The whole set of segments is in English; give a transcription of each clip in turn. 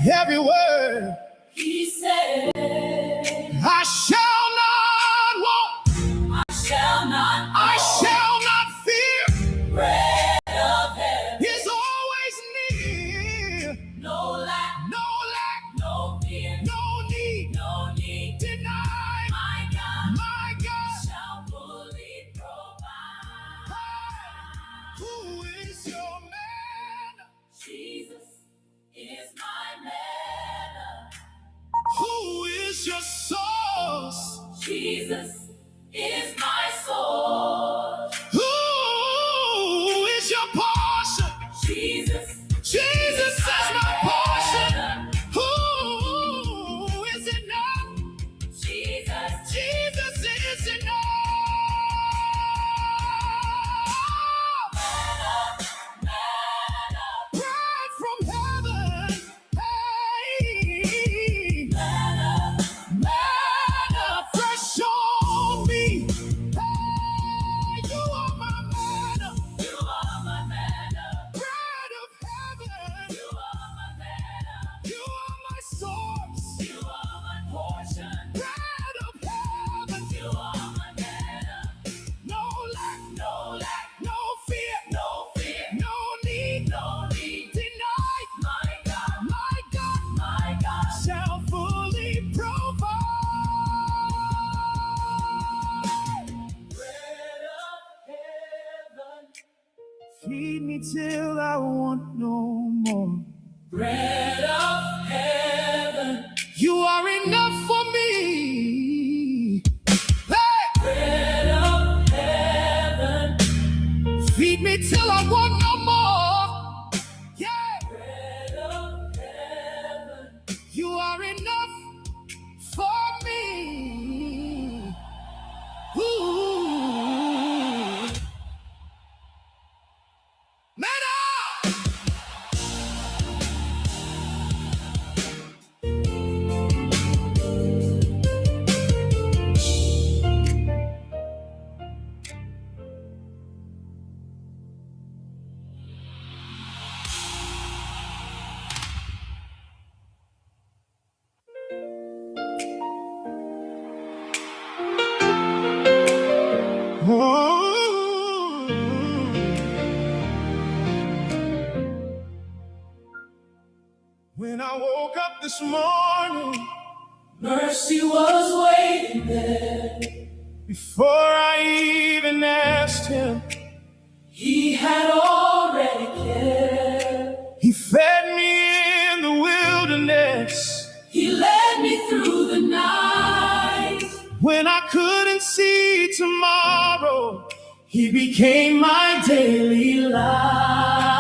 Every word He said, I shall not want, I shall not fear. bread of heaven, Is always near. no lack, No lack, no fear, no need. no need. Deny. My God. Shall fully provide. Who is your man? Jesus is my manna. Who is your source? Jesus is my source. Who is your portion? Jesus Jesus is my portion. manna. Who is enough? Jesus, Jesus is enough. Bread from heaven. Hey. Manna fresh on me. Hey, you are my manna. you are my manna. Bread of heaven. You are my manna. You are my source. You are my portion. Bread of heaven. You are my manna. No lack, No lack, no fear, no fear, no need. no need. Denied. My God, Shall fully provide. bread of heaven. Feed me till I want no more. Bread of heaven. You are enough for me. Hey! Bread of heaven. Feed me till I want no more. Yeah. Bread of heaven. You are enough for me. Ooh. Manna! Ooh. When I woke up this morning, Mercy was waiting there. before I even asked him, He had already cared. he fed me in the wilderness He led me through the night. when I couldn't see tomorrow. He became my daily life.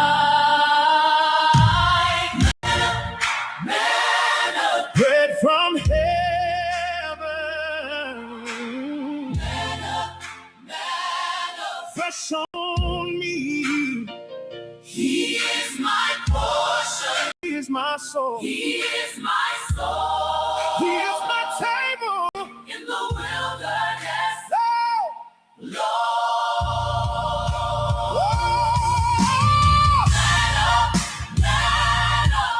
Manna, Bread from heaven, manna, manna. fresh on me. He is my portion. He is my soul. He is my soul. He is my table. In the wilderness, Oh! Lord.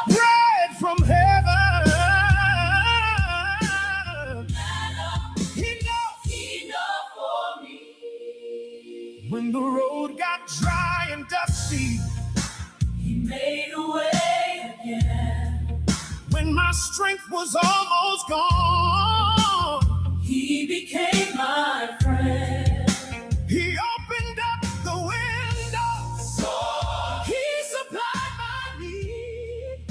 Bread from heaven. Enough for me. When the road got dry and dusty, He made a way again. when my strength was almost gone, He became my friend. he opened up the windows. He supplied my need.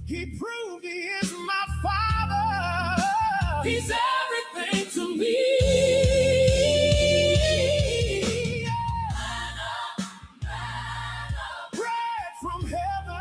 He proved he is my father. He's everything to me. Bread from heaven.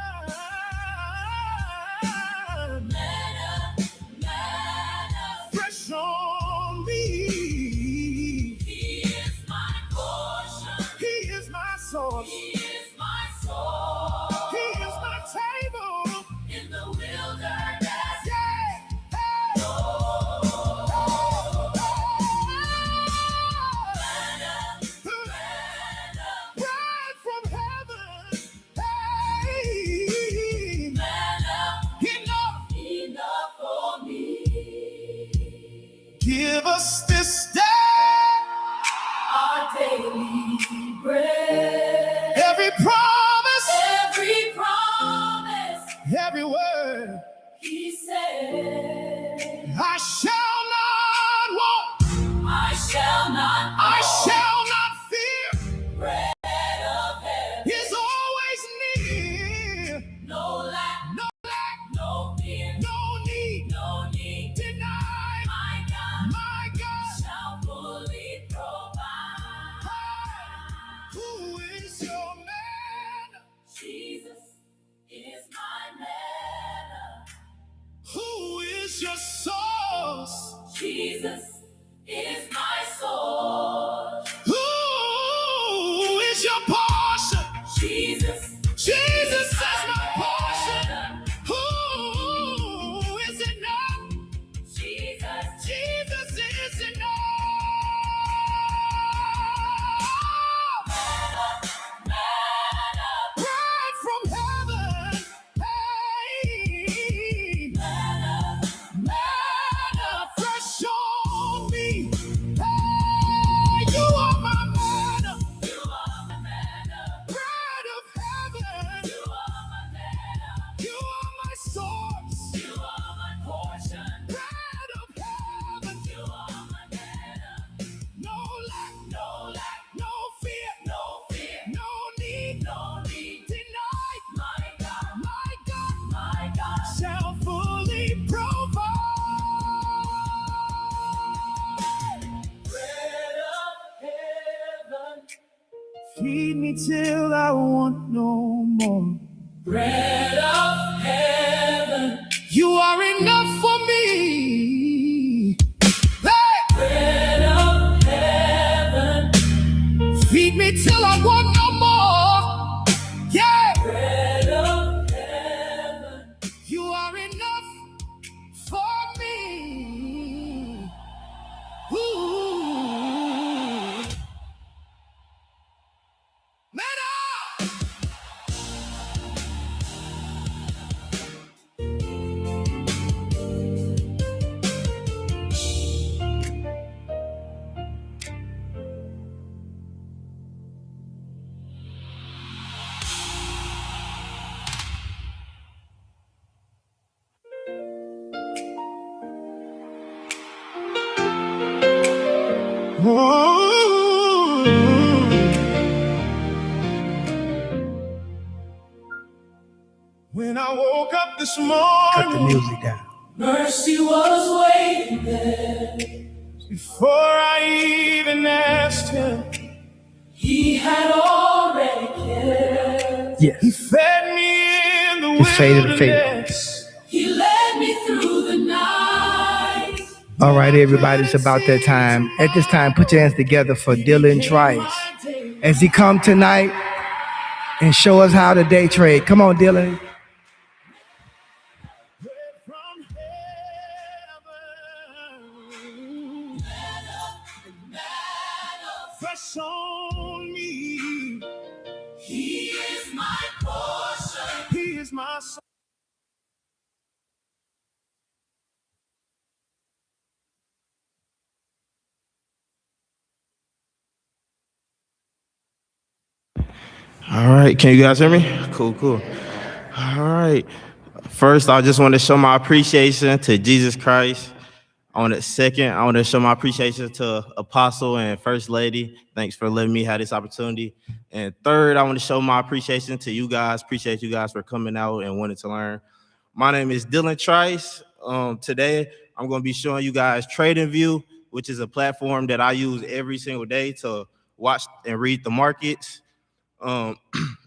Fresh on me. He is my portion. He is my source. He is my soul. He is my table. In the wilderness, Yeah. Hey. Bread from heaven. Hey. Enough every word. He said, I shall not walk. I shall not I walk. shall not fear. Bread of heaven. He's always near. No lack, No lack, no fear, no need. no need. Denied. My God. Shall fully provide. Who is your man? Jesus is my manna. Who is your source? Jesus is my source. Who is your portion? Jesus Jesus is my portion. manna. Who is enough? Jesus Jesus is enough. Bread from heaven. Hey. Manna fresh on me. Hey, you are my manna. Bread of heaven. You are my source. Bread of heaven. No lack, no fear, no need, denied. My God shall fully provide. bread of heaven. Feed me till I want no more. Bread of heaven. You are enough for me. Hey! Bread of heaven. Feed me till I want no more. Yeah! Bread of heaven. You are enough for me. Ooh. Manna! When I woke up this morning, cut the music down. Mercy was waiting there. Before I even asked him, He had already cared. yes. He fed me in the wilderness. He led me through the night. All right, everybody, it's about that time. At this time, put your hands together for Dylan Trice as he come tonight and show us how to day trade. Come on, Dylan. From heaven, fresh on me. He is my portion. He is my soul. All right, can you guys hear me? Cool. All right. First, I just want to show my appreciation to Jesus Christ. I want to show my appreciation to Apostle and First Lady. Thanks for letting me have this opportunity. And third, I want to show my appreciation to you guys. Appreciate you guys for coming out and wanting to learn. My name is Dylan Trice. Today, I'm going to be showing you guys TradingView, which is a platform that I use every single day to watch and read the markets. And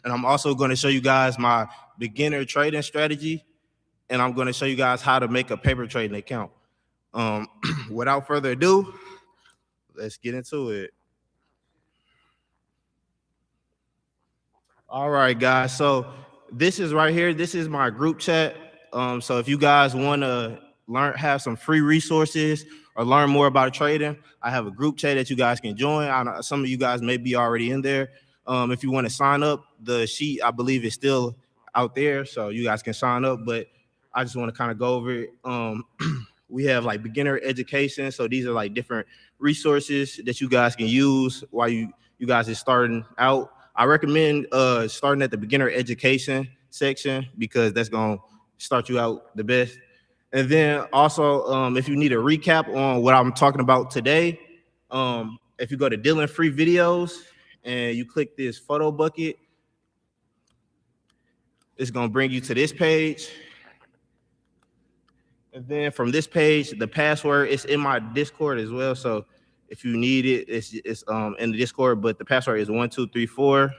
I'm also going to show you guys my beginner trading strategy, and I'm going to show you guys how to make a paper trading account. Without further ado, let's get into it. All right, guys. So this is right here. This is my group chat. So if you guys want to have some free resources or learn more about trading, I have a group chat that you guys can join. I know some of you guys may be already in there. If you want to sign up, the sheet, I believe, is still out there, so you guys can sign up. But I just want to kind of go over it. We have like beginner education. So these are like different resources that you guys can use while you guys are starting out. I recommend starting at the beginner education section because that's going to start you out the best. And then also, if you need a recap on what I'm talking about today, if you go to Dylan Free Videos and you click this photo bucket, it's gonna bring you to this page. And then from this page, the password is in my Discord as well. So if you need it, it's in the Discord, but the password is 1234.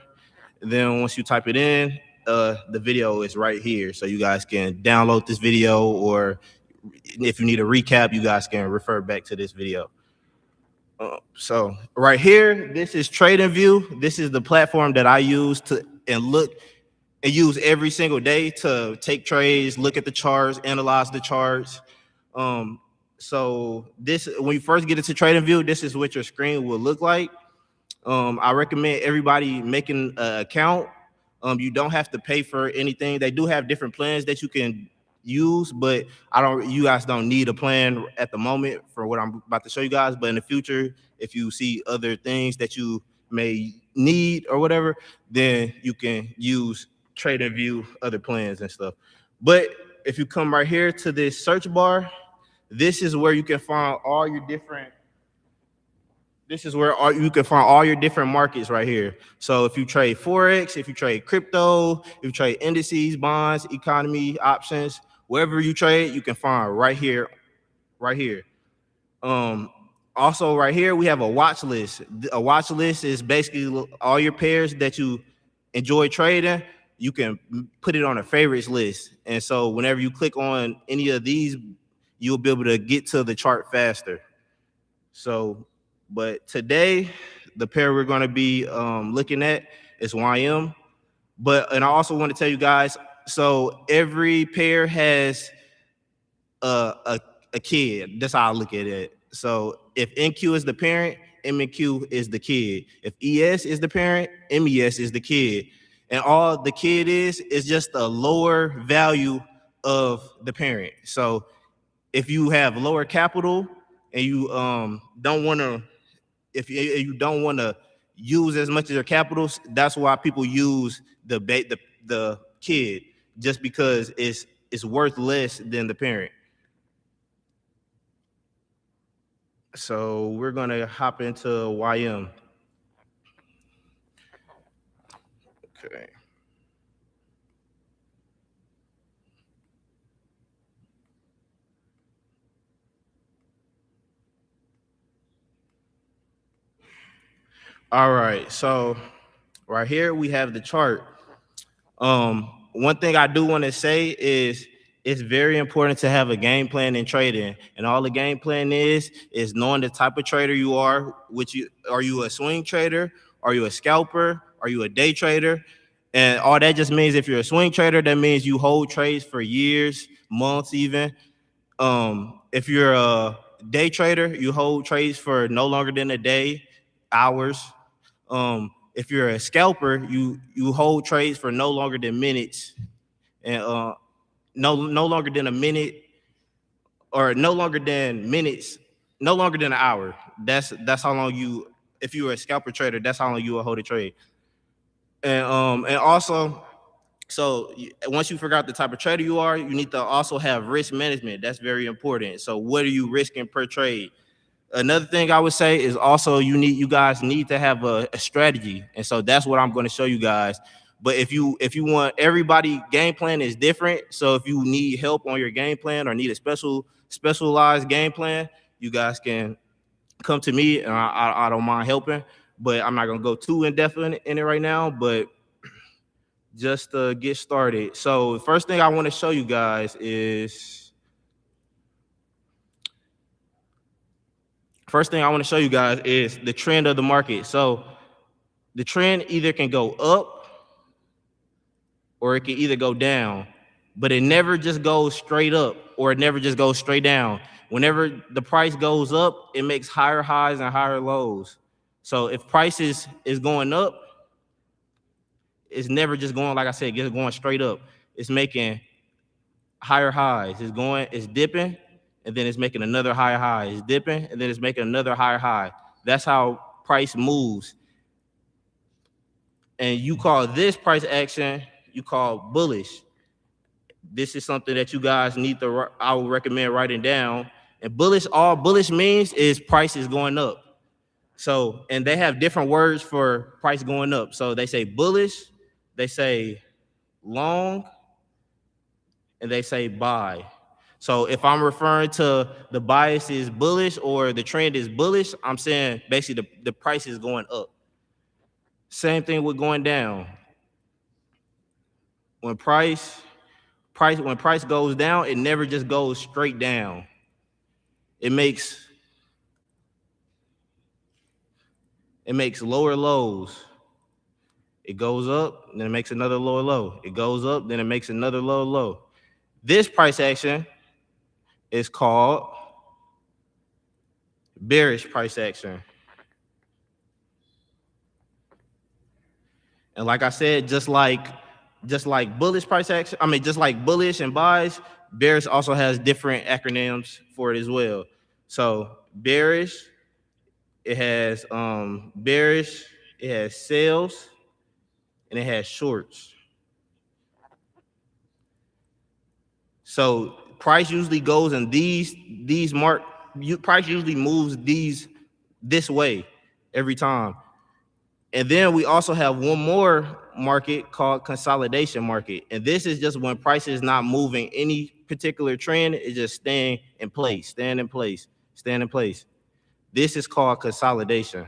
And then once you type it in, the video is right here. So you guys can download this video, or if you need a recap, you guys can refer back to this video. So right here, this is TradingView. This is the platform that I use to use every single day to take trades, look at the charts, analyze the charts. So this, when you first get into TradingView, this is what your screen will look like. I recommend everybody making an account. You don't have to pay for anything. They do have different plans that you can use, but you guys don't need a plan at the moment for what I'm about to show you guys. But in the future, if you see other things that you may need or whatever, then you can use TradingView, other plans and stuff. But if you come right here to this search bar, this is where you can find all your different markets right here. So if you trade Forex, if you trade crypto, if you trade indices, bonds, economy, options, wherever you trade, you can find right here. Also right here, we have a watch list. A watch list is basically all your pairs that you enjoy trading. You can put it on a favorites list. And so whenever you click on any of these, you'll be able to get to the chart faster. So, but today, the pair we're going to be looking at is YM. And I also want to tell you guys, so every pair has a kid. That's how I look at it. So if NQ is the parent, MNQ is the kid. If ES is the parent, MES is the kid. And all the kid is just a lower value of the parent. So if you have lower capital and you don't want to, if you don't want to use as much of your capital, that's why people use the kid, just because it's worth less than the parent. So we're gonna hop into YM. Okay. All right, so right here we have the chart. One thing I do want to say is it's very important to have a game plan in trading, and all the game plan is knowing the type of trader you are. Are you a swing trader? Are you a scalper? Are you a day trader? And all that just means, if you're a swing trader, that means you hold trades for years, months even. If you're a day trader, you hold trades for no longer than a day, hours. If you're a scalper, you hold trades for no longer than minutes, and no longer than a minute, or no longer than minutes, no longer than an hour. That's how long you, if you're a scalper trader, that's how long you will hold a trade. And also, so once you figure out the type of trader you are, you need to also have risk management. That's very important. So what are you risking per trade? Another thing I would say is also you guys need to have a strategy. And so that's what I'm going to show you guys. But if you want, everybody game plan is different. So if you need help on your game plan or need a specialized game plan, you guys can come to me, and I don't mind helping. But I'm not going to go too in-depth in it right now, but just to get started. So the first thing I want to show you guys is, the trend of the market. So the trend either can go up or it can either go down, but it never just goes straight up, or it never just goes straight down. Whenever the price goes up, it makes higher highs and higher lows. So if price is going up, it's never just going, like I said, just going straight up. It's making higher highs. It's dipping, and then it's making another higher high. It's dipping, and then it's making another higher high. That's how price moves. And you call this price action, you call bullish. This is something that you guys need to, I would recommend writing down. And bullish, all bullish means is price is going up. So, and they have different words for price going up. So they say bullish, they say long, and they say buy. So if I'm referring to the bias is bullish or the trend is bullish, I'm saying basically the price is going up. Same thing with going down. When price goes down, it never just goes straight down. It makes lower lows. It goes up, then it makes another lower low. It goes up, then it makes another lower low. This price action is called bearish price action. And like I said, just like bullish price action, just like bullish and buys, bearish also has different acronyms for it as well. So bearish, it has bearish, it has sales, and it has shorts. So price usually goes in price usually moves this way every time. And then we also have one more market called consolidation market. And this is just when price is not moving any particular trend, it's just staying in place, staying in place, staying in place. This is called consolidation.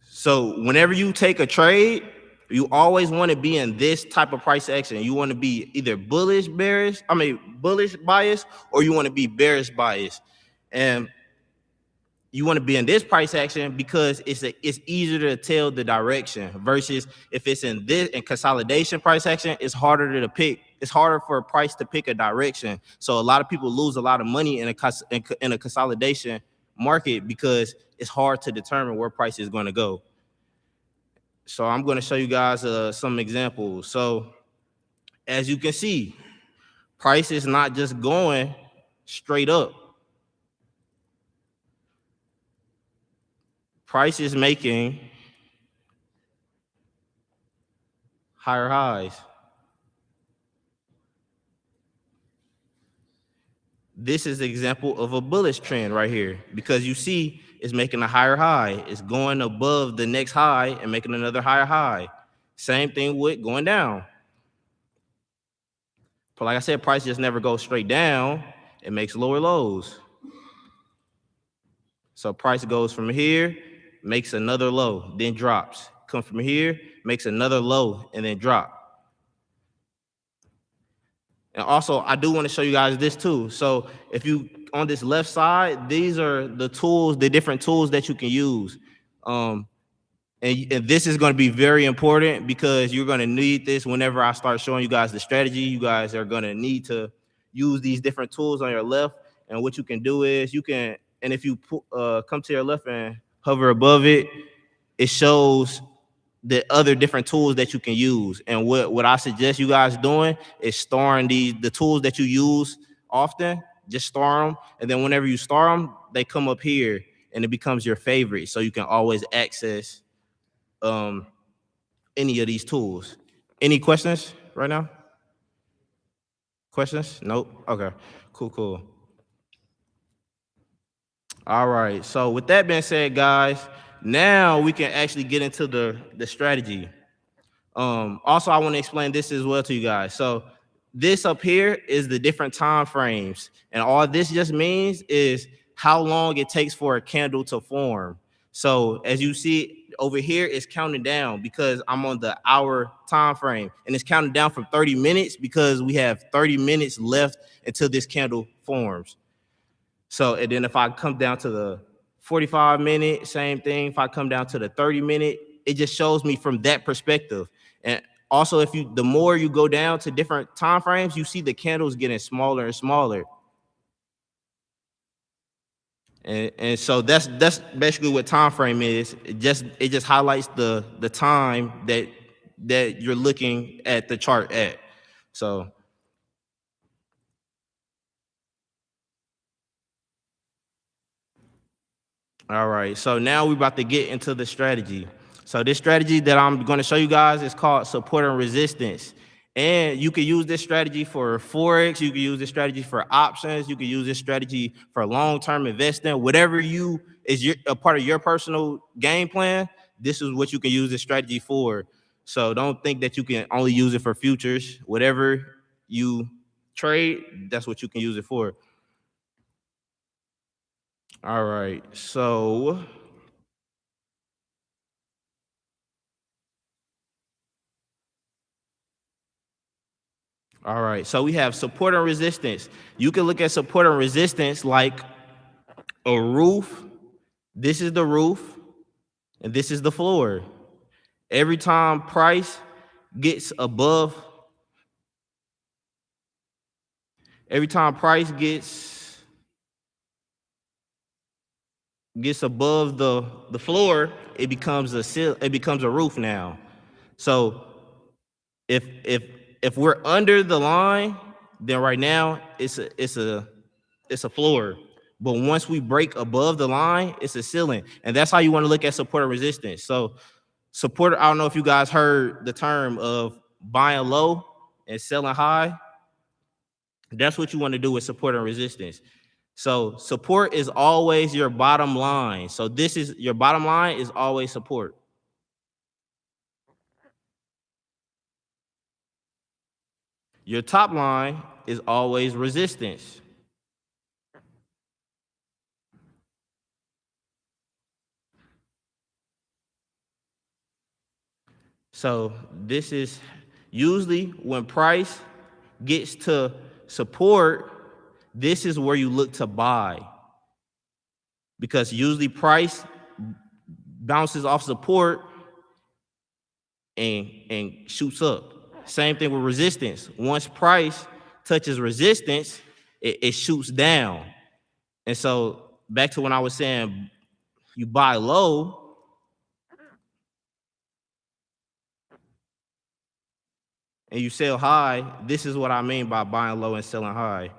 So whenever you take a trade, you always want to be in this type of price action. You want to be either bullish bias, or you want to be bearish bias. And you want to be in this price action because it's easier to tell the direction versus if it's in consolidation price action, it's harder to pick. It's harder for a price to pick a direction. So a lot of people lose a lot of money in a consolidation market because it's hard to determine where price is going to go. So I'm going to show you guys some examples. So as you can see, price is not just going straight up. Price is making higher highs. This is an example of a bullish trend right here because you see it's making a higher high. It's going above the next high and making another higher high. Same thing with going down. But like I said, price just never goes straight down. It makes lower lows. So price goes from here, makes another low, then drops. Come from here, makes another low, and then drop. And also, I do want to show you guys this too. So if you, on this left side, these are the tools, the different tools that you can use. And this is going to be very important because you're going to need this whenever I start showing you guys the strategy. You guys are going to need to use these different tools on your left. And what you can do is you can, and if you come to your left and hover above it, it shows the other different tools that you can use. And what I suggest you guys doing is storing the tools that you use often, just store them. And then whenever you store them, they come up here and it becomes your favorite. So you can always access any of these tools. Any questions right now? Questions? Nope. Okay, cool. All right, so with that being said, guys, now we can actually get into the strategy. Also, I want to explain this as well to you guys. So this up here is the different time frames. And all this just means is how long it takes for a candle to form. So as you see over here, it's counting down because I'm on the hour time frame. And it's counting down from 30 minutes because we have 30 minutes left until this candle forms. So, and then if I come down to the 45-minute, same thing. If I come down to the 30-minute, it just shows me from that perspective. And also, the more you go down to different time frames, you see the candles getting smaller and smaller. And so that's basically what time frame is. It just highlights the time that you're looking at the chart at. So. All right, so now we're about to get into the strategy. So this strategy that I'm going to show you guys is called support and resistance. And you can use this strategy for Forex, you can use this strategy for options, you can use this strategy for long-term investing, whatever is a part of your personal game plan, this is what you can use this strategy for. So don't think that you can only use it for futures. Whatever you trade, that's what you can use it for. All right, so we have support and resistance. You can look at support and resistance like a roof. This is the roof, and this is the floor. Every time price gets above, gets above the floor, it becomes a roof now. So if we're under the line, then right now it's a floor. But once we break above the line, it's a ceiling. And that's how you want to look at support and resistance. So support, I don't know if you guys heard the term of buying low and selling high. That's what you want to do with support and resistance. So support is always your bottom line. So this is your bottom line is always support. Your top line is always resistance. So this is usually when price gets to support, this is where you look to buy. Because usually price bounces off support and shoots up. Same thing with resistance. Once price touches resistance, it shoots down. And so back to when I was saying you buy low, and you sell high, this is what I mean by buying low and selling high.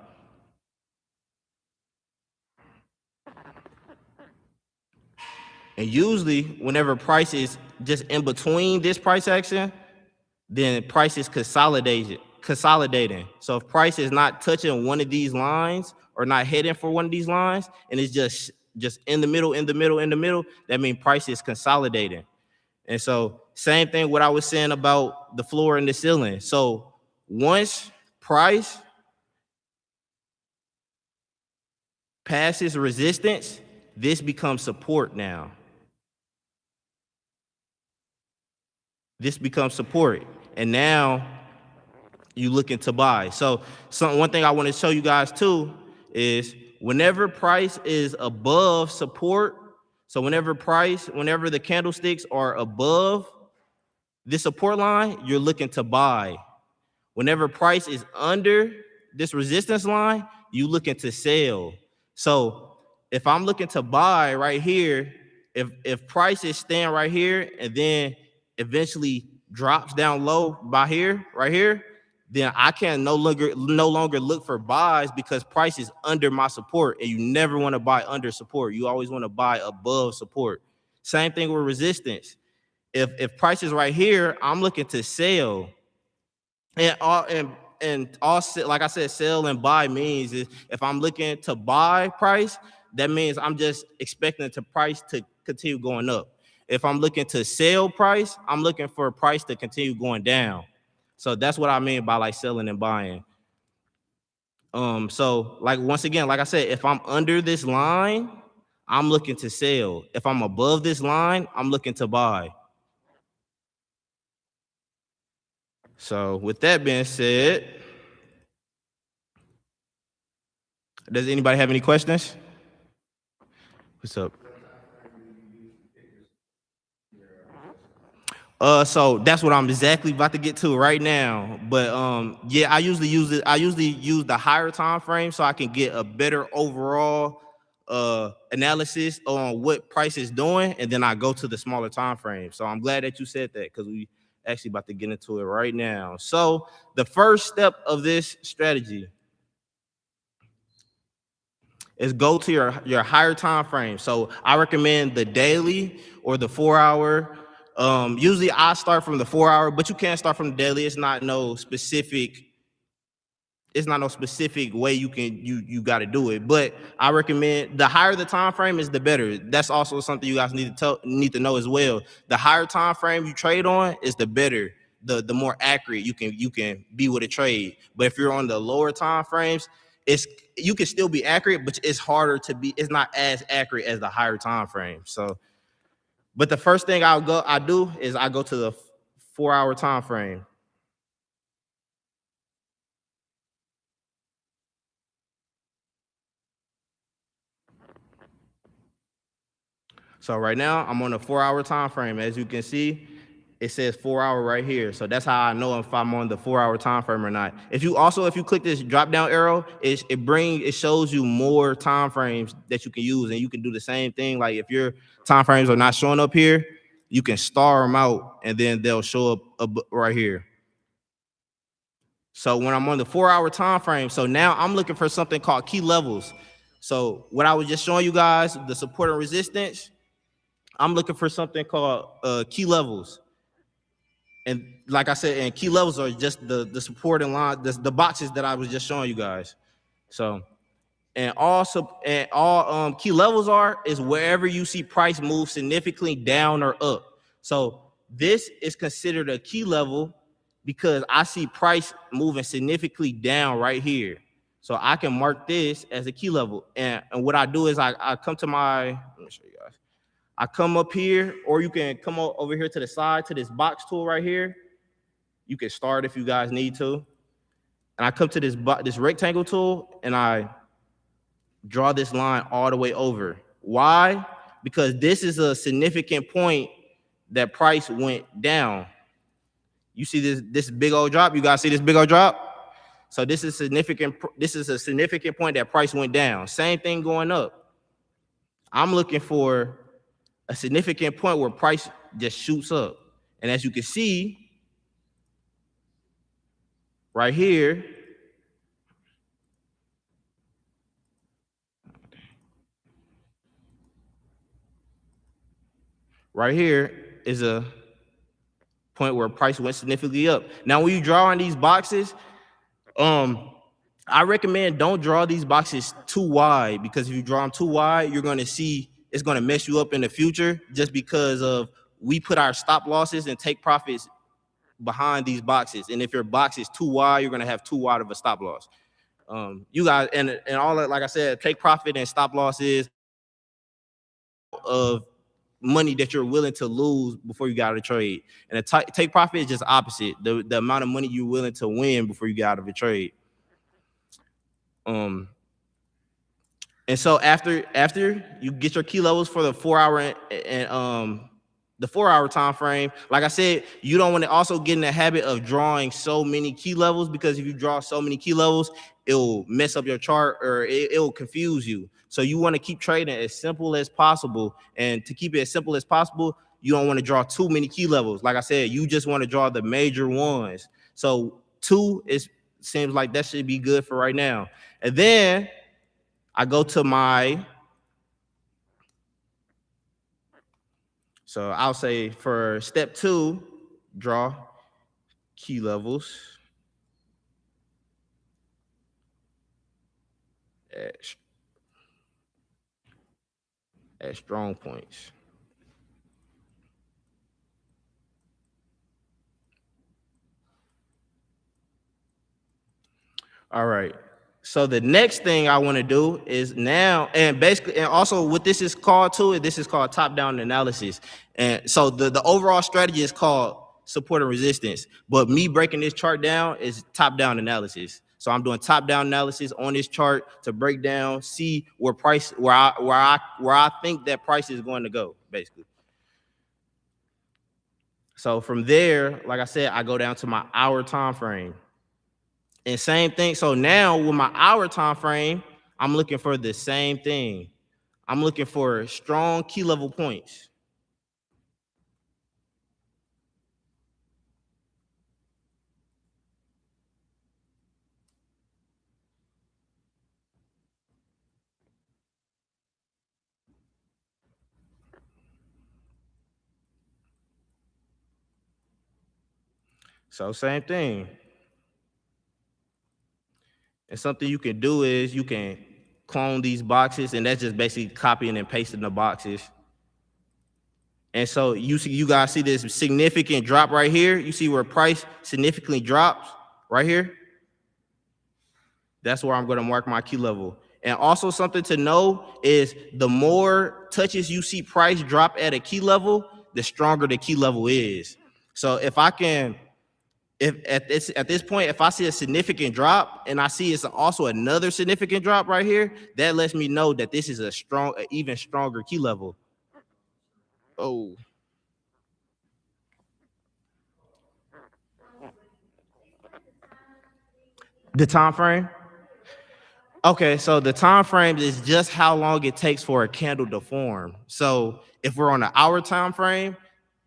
And usually, whenever price is just in between this price action, then price is consolidating. So if price is not touching one of these lines or not heading for one of these lines, and it's just in the middle, that means price is consolidating. And so same thing what I was saying about the floor and the ceiling. So once price passes resistance, this becomes support now. This becomes support. And now you looking to buy. So one thing I want to show you guys too is whenever price is above support, so whenever the candlesticks are above this support line, you're looking to buy. Whenever price is under this resistance line, you looking to sell. So if I'm looking to buy right here, if price is staying right here and then eventually drops down low by here, right here, then I can no longer look for buys because price is under my support, and you never want to buy under support. You always want to buy above support. Same thing with resistance. If price is right here, I'm looking to sell. And also, like I said, sell and buy means is if I'm looking to buy price, that means I'm just expecting the price to continue going up. If I'm looking to sell price, I'm looking for a price to continue going down. So that's what I mean by like selling and buying. So like once again, like I said, if I'm under this line, I'm looking to sell. If I'm above this line, I'm looking to buy. So with that being said, does anybody have any questions? What's up? So that's what I'm exactly about to get to right now. But yeah, I usually use the higher time frame so I can get a better overall analysis on what price is doing, and then I go to the smaller time frame. So I'm glad that you said that because we actually about to get into it right now. So the first step of this strategy is go to your higher time frame. So I recommend the daily or the 4 hour. Usually I start from the 4 hour, but you can start from the daily. It's not no specific way you got to do it, but I recommend the higher the time frame is the better. That's also something you guys need to know as well. The higher time frame you trade on is the better, the more accurate you can be with a trade. But if you're on the lower time frames, you can still be accurate, but it's harder to be. It's not as accurate as the higher time frame. So, but the first thing I do is I go to the 4 hour time frame. So right now I'm on a 4 hour time frame. As you can see, it says 4 hour right here. So that's how I know if I'm on the 4 hour time frame or not. If you click this drop down arrow, it shows you more time frames that you can use, and you can do the same thing. Like if your time frames are not showing up here, you can star them out, and then they'll show up right here. So when I'm on the 4 hour time frame, so now I'm looking for something called key levels. So what I was just showing you guys, the support and resistance, I'm looking for something called key levels. And like I said, and key levels are just the supporting line, the boxes that I was just showing you guys. So, and all key levels is wherever you see price move significantly down or up. So this is considered a key level because I see price moving significantly down right here. So I can mark this as a key level. And what I do is I come to let me show you guys. I come up here, or you can come over here to the side to this box tool right here. You can start if you guys need to. And I come to this rectangle tool, and I draw this line all the way over. Why? Because this is a significant point that price went down. You see this big old drop? You guys see this big old drop? So this is significant. This is a significant point that price went down. Same thing going up. I'm looking for a significant point where price just shoots up. And as you can see right here, is a point where price went significantly up. Now, when you draw on these boxes, I recommend don't draw these boxes too wide, because if you draw them too wide, you're going to see it's going to mess you up in the future, just because of we put our stop losses and take profits behind these boxes. And if your box is too wide, you're going to have too wide of a stop loss. You guys, and all that, like I said, take profit and stop losses of money that you're willing to lose before you get out of a trade. And a take profit is just opposite, the amount of money you're willing to win before you get out of a trade. And so after you get your key levels for the 4 hour and the 4 hour time frame, like I said, you don't want to also get in the habit of drawing so many key levels, because if you draw so many key levels, it'll mess up your chart, or it'll confuse you. So you want to keep trading as simple as possible, and to keep it as simple as possible, you don't want to draw too many key levels. Like I said, you just want to draw the major ones. So 2 seems like that should be good for right now. And then I go to so I'll say for step 2, draw key levels at strong points. All right. So the next thing I want to do is now, and basically, and also what this is called too, this is called top-down analysis. And so the overall strategy is called support and resistance, but me breaking this chart down is top-down analysis. So I'm doing top-down analysis on this chart to break down, see where I think that price is going to go, basically. So from there, like I said, I go down to my hour time frame. And same thing. So now with my hour time frame, I'm looking for the same thing. I'm looking for strong key level points. So same thing. And something you can do is you can clone these boxes, and that's just basically copying and pasting the boxes. And so you guys see this significant drop right here. You see where price significantly drops right here. That's where I'm going to mark my key level. And also something to know is the more touches you see price drop at a key level, the stronger the key level is. So if at this point, if I see a significant drop and I see it's also another significant drop right here, that lets me know that this is an even stronger key level. Oh. The time frame? Okay, so the time frame is just how long it takes for a candle to form. So if we're on an hour time frame,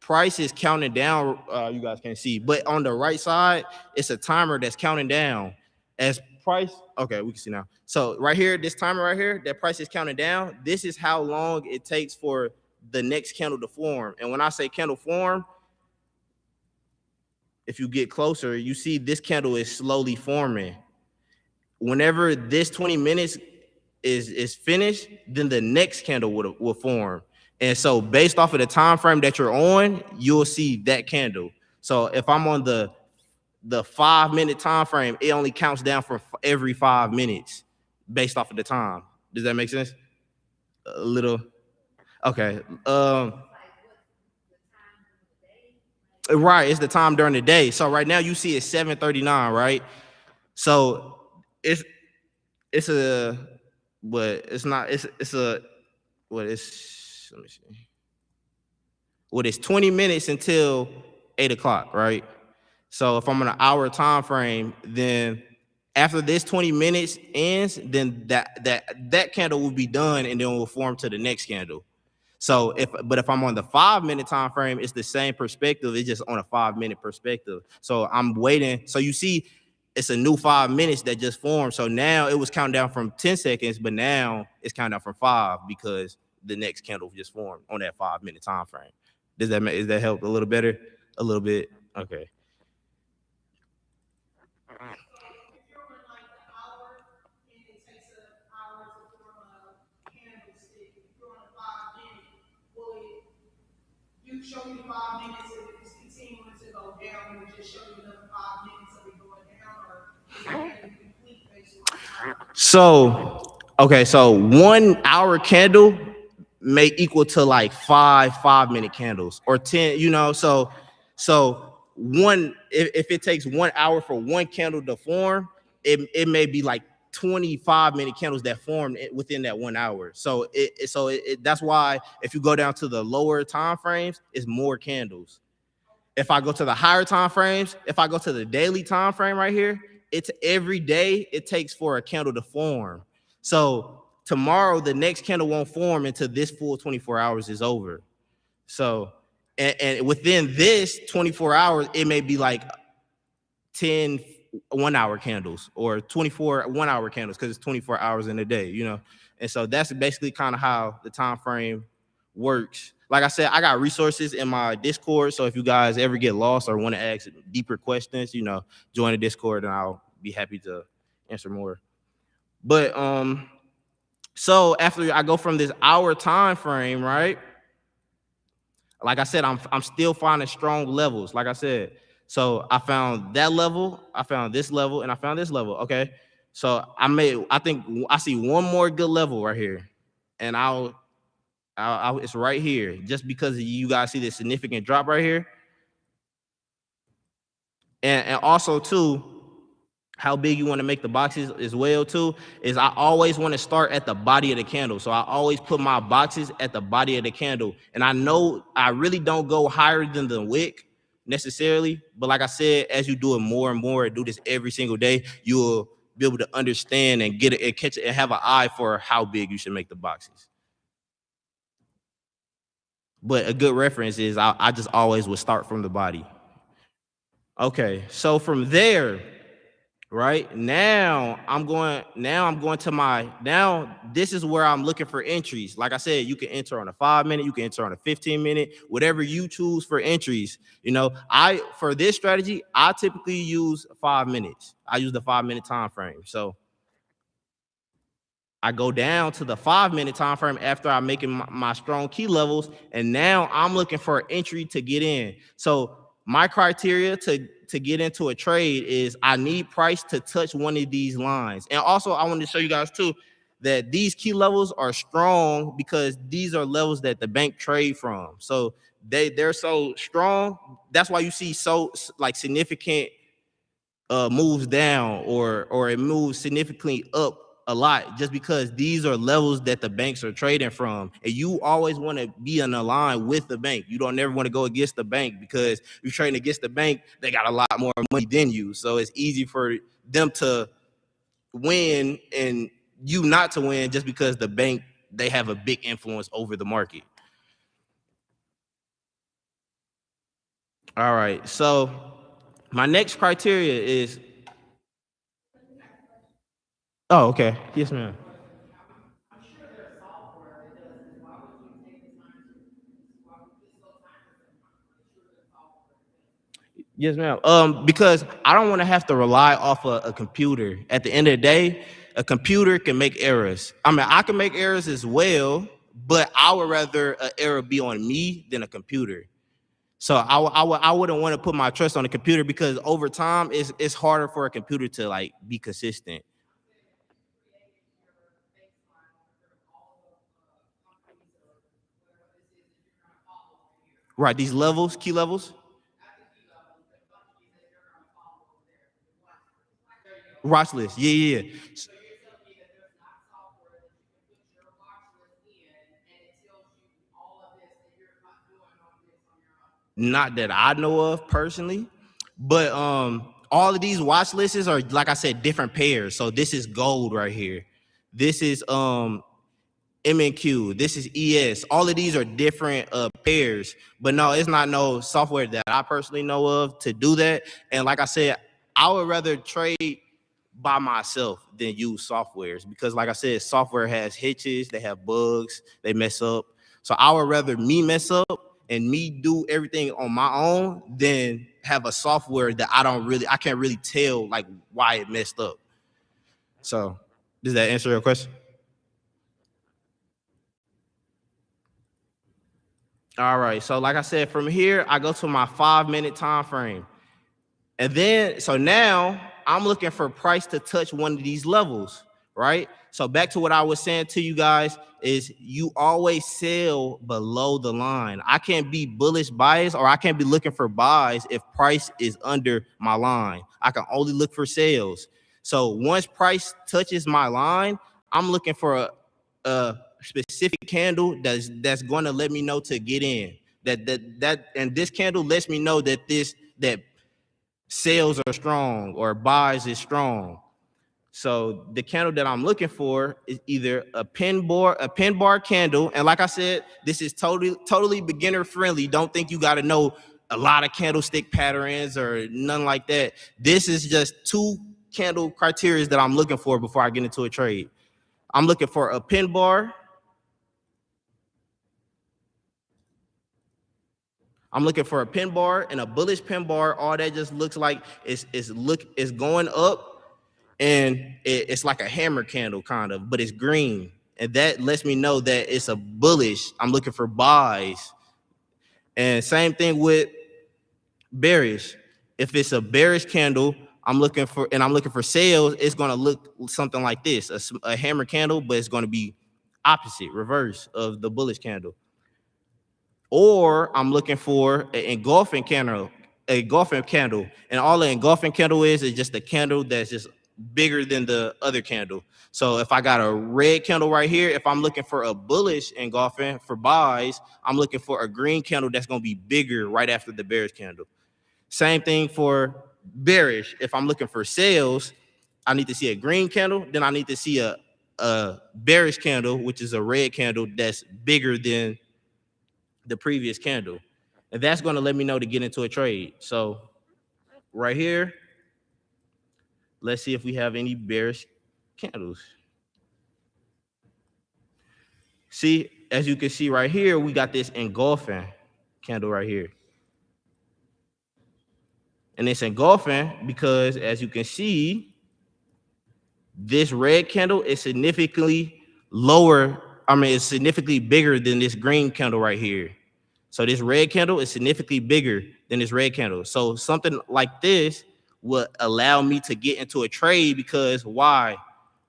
price is counting down. You guys can't see, but on the right side, it's a timer that's counting down as price. Okay, we can see now. So right here, this timer right here, that price is counting down. This is how long it takes for the next candle to form. And when I say candle form, if you get closer, you see this candle is slowly forming. Whenever this 20 minutes is finished, then the next candle will form. And so based off of the time frame that you're on, you'll see that candle. So if I'm on the 5-minute time frame, it only counts down for every 5 minutes based off of the time. Does that make sense? A little. Okay. Right, it's the time during the day. So right now you see it's 7:39, right? So it's a let me see. Well, it's 20 minutes until 8 o'clock, right? So if I'm on an hour time frame, then after this 20 minutes ends, then that candle will be done and then will form to the next candle. So if I'm on the 5-minute time frame, it's the same perspective. It's just on a 5-minute perspective. So I'm waiting. So you see, it's a new 5 minutes that just formed. So now it was counting down from 10 seconds, but now it's counting down from 5 because the next candle just formed on that 5-minute time frame. Does that help a little better? A little bit. Okay. Show you 5 minutes and it's continuing to go down, and just show you another 5 minutes of it going down, or is it complete based on so okay, so 1 hour candle may equal to like 5-minute candles or 10, so one if it takes 1 hour for one candle to form, it may be like 25-minute candles that form within that 1 hour. So that's why if you go down to the lower time frames, it's more candles. If I go to the higher time frames, if I go to the daily time frame right here, it's every day it takes for a candle to form. So tomorrow, the next candle won't form until this full 24 hours is over. So, and within this 24 hours, it may be like 10 1-hour candles or 24 1-hour candles because it's 24 hours in a day, And so that's basically kind of how the time frame works. Like I said, I got resources in my Discord. So if you guys ever get lost or want to ask deeper questions, join the Discord and I'll be happy to answer more. But so after I go from this hour time frame, right? Like I said, I'm still finding strong levels. Like I said, so I found that level, I found this level, and I found this level. Okay, so I think I see one more good level right here, and I'll it's right here. Just because you guys see this significant drop right here, and also too, how big you want to make the boxes as well too, is I always want to start at the body of the candle. So I always put my boxes at the body of the candle. And I know I really don't go higher than the wick necessarily. But like I said, as you do it more and more, do this every single day, you'll be able to understand and get it and catch it and have an eye for how big you should make the boxes. But a good reference is I just always would start from the body. Okay, so from there, right? Now I'm going this is where I'm looking for entries. Like I said, you can enter on a 5 minute, you can enter on a 15 minute, whatever you choose for entries. You know, for this strategy, I typically use 5 minutes. I use the 5 minute time frame. So I go down to the 5 minute time frame after I'm making my strong key levels, and now I'm looking for an entry to get in. So my criteria to get into a trade is I need price to touch one of these lines. And also I want to show you guys too that these key levels are strong because these are levels that the bank trade from. So they're so strong. That's why you see so like significant moves down or it moves significantly up a lot, just because these are levels that the banks are trading from. And you always want to be in a line with the bank. You don't never want to go against the bank, because you're trading against the bank, they got a lot more money than you. So it's easy for them to win and you not to win, just because the bank, they have a big influence over the market. All right, so my next criteria is, oh, okay, yes, ma'am. Yes, ma'am. Because I don't want to have to rely off a computer. At the end of the day, a computer can make errors. I mean, I can make errors as well, but I would rather an error be on me than a computer. So I wouldn't want to put my trust on a computer, because over time it's harder for a computer to like be consistent. Right, these levels, key levels. Watch list. Yeah. Not that I know of personally, but all of these watch lists are, like I said, different pairs. So this is gold right here. This is MNQ. This is ES. All of these are different pairs, but no, it's not no software that I personally know of to do that. And like I said, I would rather trade by myself than use softwares, because like I said, software has hitches, they have bugs, they mess up. So I would rather me mess up and me do everything on my own than have a software that I can't really tell like why it messed up. So does that answer your question? All right, so like I said, from here I go to my 5 minute time frame. And then, so now I'm looking for price to touch one of these levels, right? So back to what I was saying to you guys is you always sell below the line. I can't be bullish bias, or I can't be looking for buys if price is under my line. I can only look for sales. So once price touches my line, I'm looking for a specific candle that's going to let me know to get in. And this candle lets me know that that sales are strong or buys is strong. So the candle that I'm looking for is either a pin bar candle. And like I said, this is totally beginner friendly. Don't think you got to know a lot of candlestick patterns or none like that. This is just 2 candle criteria that I'm looking for before I get into a trade. I'm looking for a pin bar. I'm looking for a pin bar and a bullish pin bar. All that just looks like is going up, and it's like a hammer candle kind of, but it's green, and that lets me know that it's a bullish. I'm looking for buys. And same thing with bearish. If it's a bearish candle, I'm looking for sales. It's going to look something like this, a hammer candle, but it's going to be opposite, reverse of the bullish candle. Or I'm looking for an engulfing candle, and all an engulfing candle is just a candle that's just bigger than the other candle. So if I got a red candle right here, if I'm looking for a bullish engulfing for buys, I'm looking for a green candle that's going to be bigger right after the bearish candle. Same thing for bearish. If I'm looking for sales, I need to see a green candle, then I need to see a bearish candle, which is a red candle that's bigger than the previous candle, and that's going to let me know to get into a trade. So right here, let's see if we have any bearish candles. See, as you can see right here, we got this engulfing candle right here. And it's engulfing because, as you can see, this red candle is significantly lower. It's significantly bigger than this green candle right here. So this red candle is significantly bigger than this red candle. So something like this would allow me to get into a trade because why?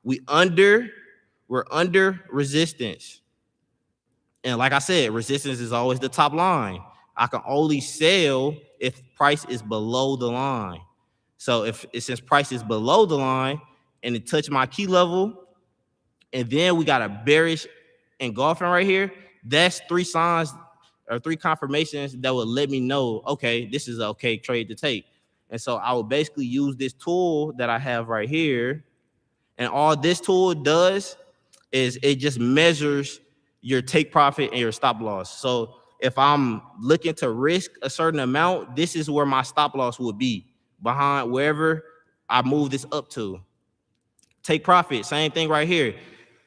We're under resistance. And like I said, resistance is always the top line. I can only sell if price is below the line. So since price is below the line and it touched my key level, and then we got a bearish engulfing right here, that's 3 signs or 3 confirmations that would let me know, okay, this is an okay trade to take. And so I will basically use this tool that I have right here. And all this tool does is it just measures your take profit and your stop loss. So if I'm looking to risk a certain amount, this is where my stop loss would be, behind wherever I move this up to. Take profit, same thing right here.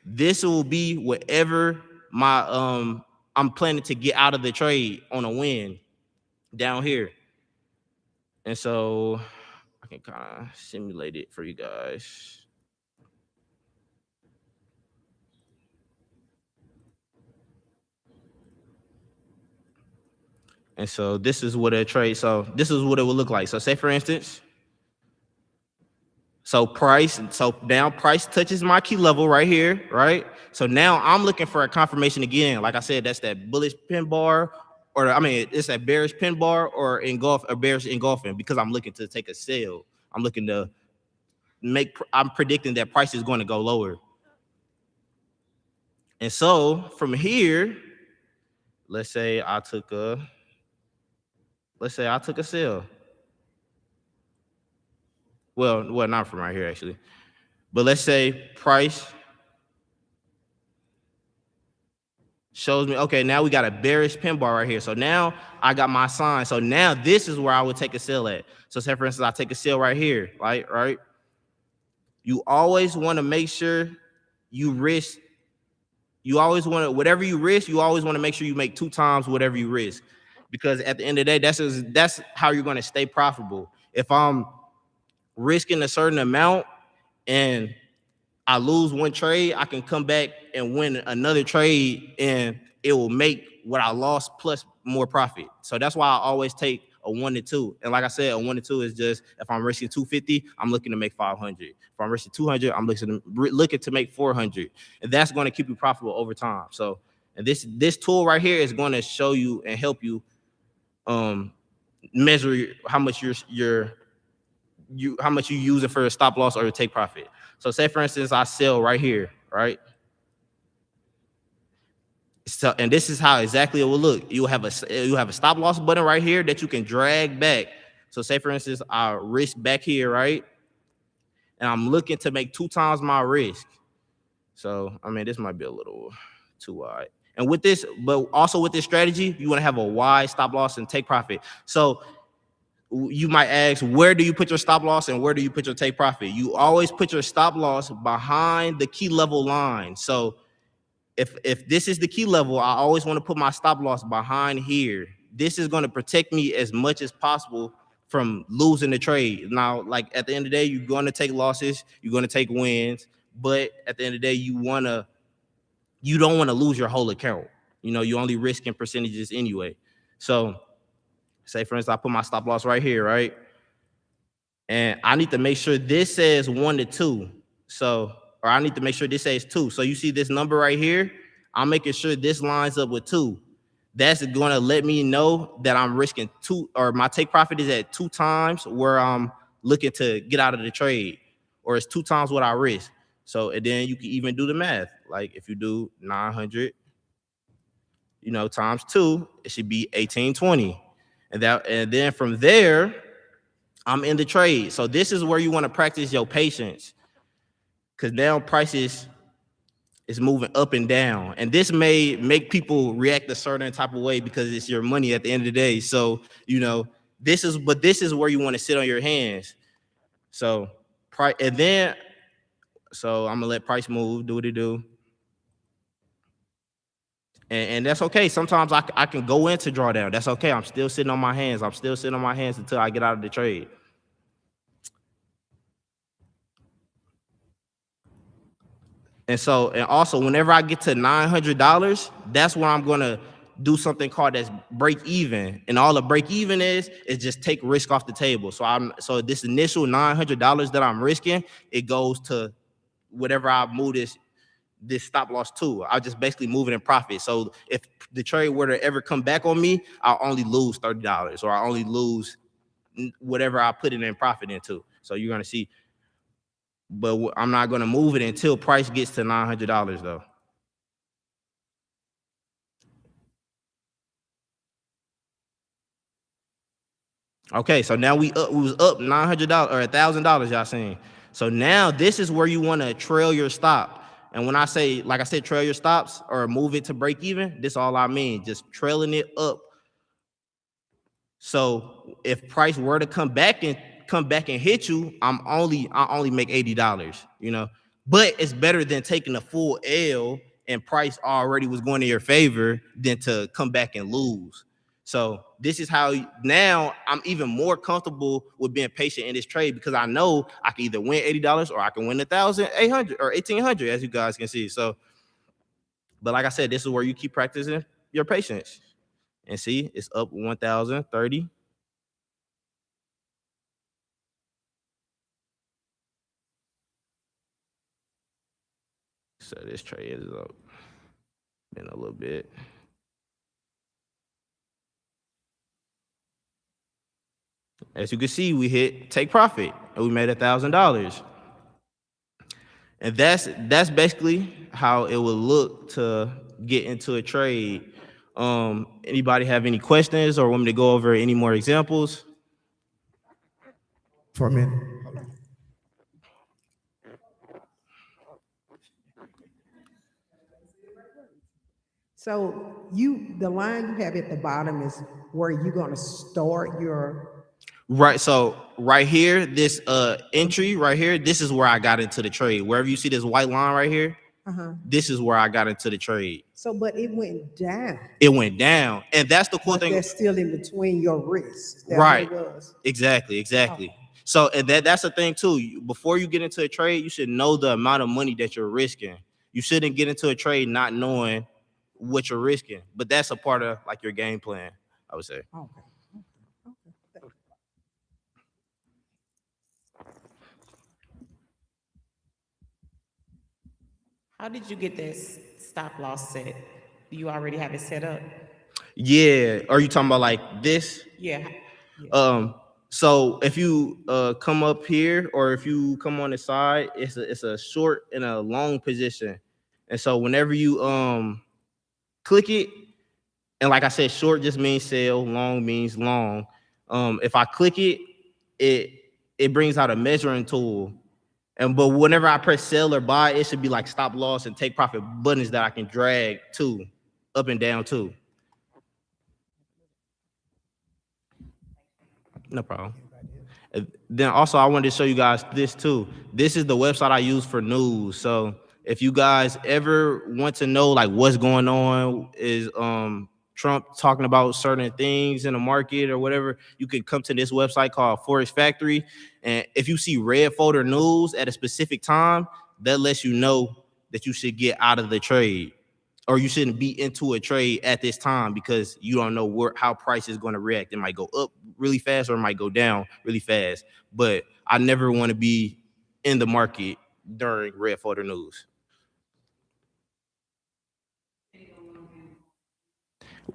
This will be whatever my I'm planning to get out of the trade on a win down here. And so I can kind of simulate it for you guys. And so this is what a trade, so this is what it would look like. So say for instance, so now price touches my key level right here, right? So now I'm looking for a confirmation again. Like I said, that's that bullish pin bar, or it's that bearish pin bar or bearish engulfing, because I'm looking to take a sell. I'm looking to I'm predicting that price is going to go lower. And so from here, let's say I took a sell. Well, not from right here actually, but let's say price shows me, okay, now we got a bearish pin bar right here. So now I got my sign. So now this is where I would take a sell at. So say for instance, I take a sell right here, right? You always want to make sure you risk. You always want to, whatever you risk, you always want to make sure you make 2 times whatever you risk. Because at the end of the day, that's how you're going to stay profitable. If I'm risking a certain amount and I lose one trade, I can come back and win another trade, and it will make what I lost plus more profit. So that's why I always take a 1 to 2. And like I said, a 1 to 2 is just, if I'm risking 250, I'm looking to make 500. If I'm risking 200, I'm looking to make 400. And that's going to keep you profitable over time. So, and this tool right here is going to show you and help you measure how much you're using for a stop loss or a take profit. So say for instance, I sell right here, right? So, and this is how exactly it will look. You have a stop loss button right here that you can drag back. So say for instance, I risk back here, right? And I'm looking to make 2 times my risk. So this might be a little too wide. And with this, but also with this strategy, you want to have a wide stop loss and take profit. So you might ask, where do you put your stop loss and where do you put your take profit? You always put your stop loss behind the key level line. So if this is the key level, I always want to put my stop loss behind here. This is going to protect me as much as possible from losing the trade. Now, like at the end of the day, you're going to take losses, you're going to take wins, but at the end of the day, you don't want to lose your whole account. You only risking percentages anyway. So say for instance, I put my stop loss right here, right? And I need to make sure this says 1 to 2. So, or I need to make sure this says 2. So you see this number right here? I'm making sure this lines up with 2. That's going to let me know that I'm risking 2, or my take profit is at 2 times where I'm looking to get out of the trade, or it's 2 times what I risk. So, and then you can even do the math. Like if you do 900, times 2, it should be 1820. And then from there, I'm in the trade. So this is where you want to practice your patience, because now prices is moving up and down. And this may make people react a certain type of way because it's your money at the end of the day. So, this is where you want to sit on your hands. So price, and then so I'm gonna let price move, do what it do. And that's okay. Sometimes I can go into drawdown. That's okay. I'm still sitting on my hands. I'm still sitting on my hands until I get out of the trade. And also, whenever I get to $900, that's when I'm gonna do something called as break even. And all the break even is just take risk off the table. So this initial $900 that I'm risking, it goes to whatever I move this stop loss to. I'll just basically move it in profit. So if the trade were to ever come back on me, I'll only lose $30 or I only lose whatever I put it in profit into. So you're gonna see, but I'm not gonna move it until price gets to $900 though. Okay, so now we was up $900 or $1,000, y'all seen. So now this is where you want to trail your stop. And when I say, like I said, trail your stops or move it to break even, this all I mean, just trailing it up. So if price were to come back and hit you, I only make $80, you know. But it's better than taking a full L and price already was going in your favor than to come back and lose. So this is how now I'm even more comfortable with being patient in this trade because I know I can either win $80 or I can win 1,800 or 1,800, as you guys can see. So, but like I said, this is where you keep practicing your patience. And see, it's up 1,030. So this trade is up in a little bit. As you can see, we hit take profit and we made $1,000. And that's basically how it would look to get into a trade. Anybody have any questions or want me to go over any more examples? For a minute. So the line you have at the bottom is where you're gonna start your. Right. So right here, this entry right here, this is where I got into the trade. Wherever you see this white line right here, this is where I got into the trade. So, but it went down. It went down, and that's the cool thing. That's still in between your wrists. Right. Exactly. Oh. So and that's the thing too. Before you get into a trade, you should know the amount of money that you're risking. You shouldn't get into a trade not knowing what you're risking. But that's a part of like your game plan, I would say. Okay. How did you get this stop loss set? Do you already have it set up? Yeah. Are you talking about like this? Yeah. So if you come up here or if you come on the side, it's a short and a long position. And so whenever you click it, and like I said, short just means sell, long means long. If I click it, it brings out a measuring tool. But whenever I press sell or buy, it should be like stop loss and take profit buttons that I can drag to, up and down too. No problem. Then also I wanted to show you guys this too. This is the website I use for news. So if you guys ever want to know like what's going on, is Trump talking about certain things in the market or whatever, you can come to this website called Forex Factory. And if you see red folder news at a specific time, that lets you know that you should get out of the trade or you shouldn't be into a trade at this time because you don't know how price is going to react. It might go up really fast or it might go down really fast. But I never want to be in the market during red folder news.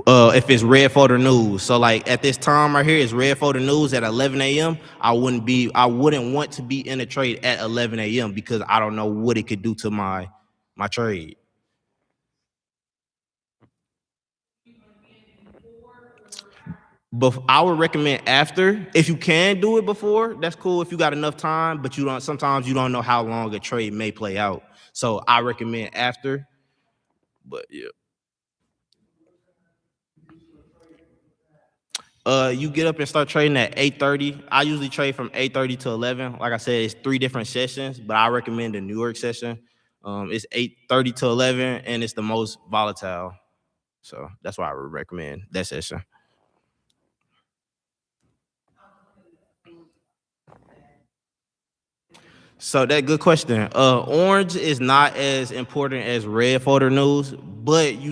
If it's red folder news. So like at this time right here, it's red folder news at 11 a.m. I wouldn't want to be in a trade at 11 a.m. because I don't know what it could do to my trade. But I would recommend after. If you can do it before, that's cool if you got enough time, but sometimes you don't know how long a trade may play out. So I recommend after. But yeah. You get up and start trading at 8:30. I usually trade from 8:30 to 11. Like I said, it's 3 different sessions, but I recommend the New York session. It's 8:30 to 11, and it's the most volatile. So that's why I would recommend that session. So that good question. Orange is not as important as red folder news, but I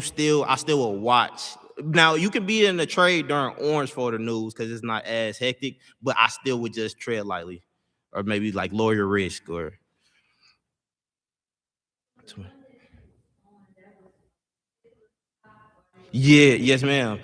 still will watch. Now you can be in the trade during orange folder news because it's not as hectic, but I still would just tread lightly, or maybe like lower your risk or. Yeah, yes, ma'am.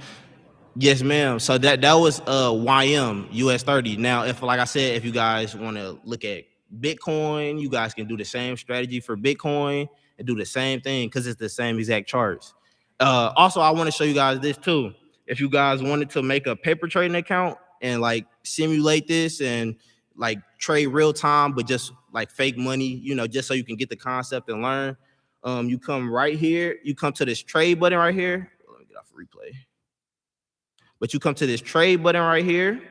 Yes, ma'am. So that was YM US 30. Now, if like I said, if you guys want to look at Bitcoin, you guys can do the same strategy for Bitcoin and do the same thing because it's the same exact charts. Also, I want to show you guys this too. If you guys wanted to make a paper trading account and like simulate this and like trade real time, but just like fake money, you know, just so you can get the concept and learn. You come right here. You come to this trade button right here. Let me get off replay. But you come to this trade button right here,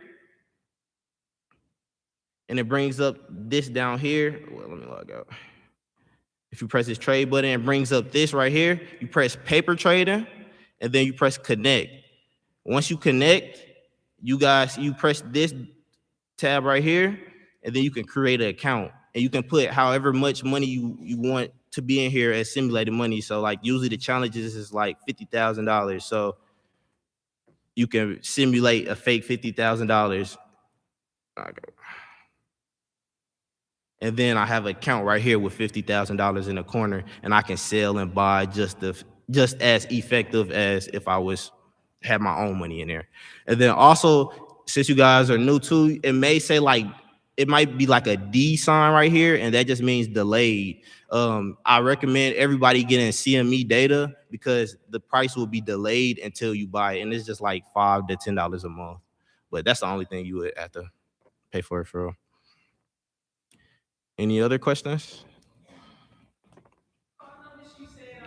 and it brings up this down here. Well, let me log out. If you press this trade button, it brings up this right here. You press paper trading, and then you press connect. Once you connect, you press this tab right here, and then you can create an account. And you can put however much money you want to be in here as simulated money. So like usually the challenges is like $50,000. So you can simulate a fake $50,000. And then I have an account right here with $50,000 in the corner, and I can sell and buy just as effective as if I had my own money in there. And then also, since you guys are new to, it may say like, it might be like a D sign right here, and that just means delayed. I recommend everybody getting CME data because the price will be delayed until you buy it, and it's just like $5 to $10 a month. But that's the only thing you would have to pay for it for. Any other questions? You said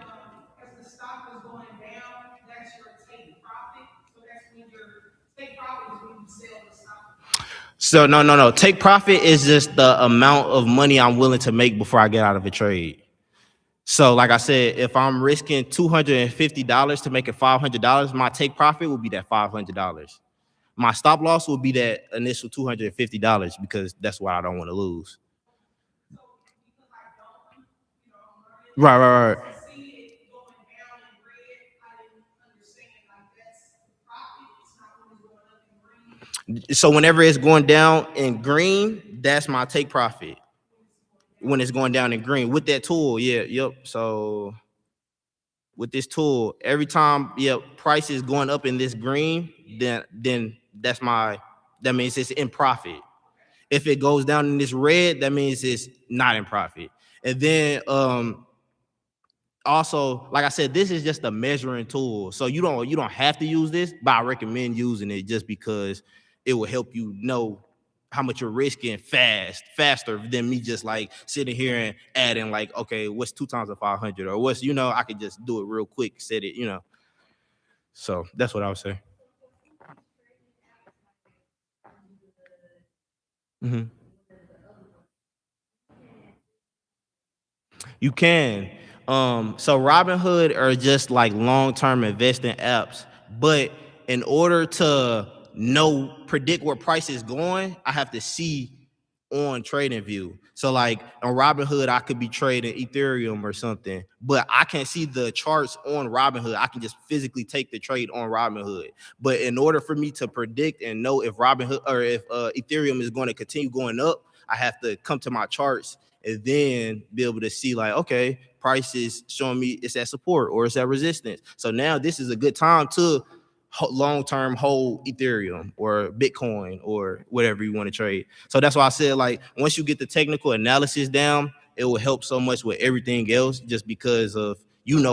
as the stock was going down, that's your take profit. So that's when your take profit is when you sell the stock. So no. Take profit is just the amount of money I'm willing to make before I get out of a trade. So like I said, if I'm risking $250 to make it $500, my take profit will be that $500. My stop loss will be that initial $250 because that's what I don't want to lose. Right. So whenever it's going down in green, that's my take profit. When it's going down in green with that tool, yep. So with this tool, every time price is going up in this green, then that means it's in profit. If it goes down in this red, that means it's not in profit. And then also, like I said, this is just a measuring tool. So you don't have to use this, but I recommend using it just because it will help you know how much you're risking faster than me just like sitting here and adding like, okay, what's 2 times 500 or what's, I could just do it real quick, set it, So that's what I would say. Mm-hmm. You can. So Robinhood are just like long-term investing apps, but in order to predict where price is going, I have to see on TradingView. So like on Robinhood, I could be trading Ethereum or something, but I can't see the charts on Robinhood. I can just physically take the trade on Robinhood. But in order for me to predict and know if Robinhood or if Ethereum is going to continue going up, I have to come to my charts and then be able to see like, okay, price is showing me it's at support or it's at resistance. So now this is a good time to long-term hold Ethereum or Bitcoin or whatever you want to trade. So that's why I said, like, once you get the technical analysis down, it will help so much with everything else just because of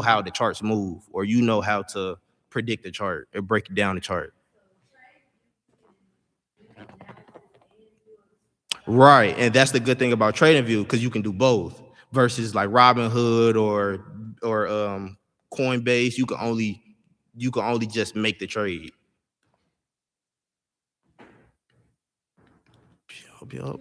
how the charts move or how to predict the chart or break down the chart. Right, and that's the good thing about TradingView because you can do both versus like Robinhood or Coinbase. You can only just make the trade. Hope you up.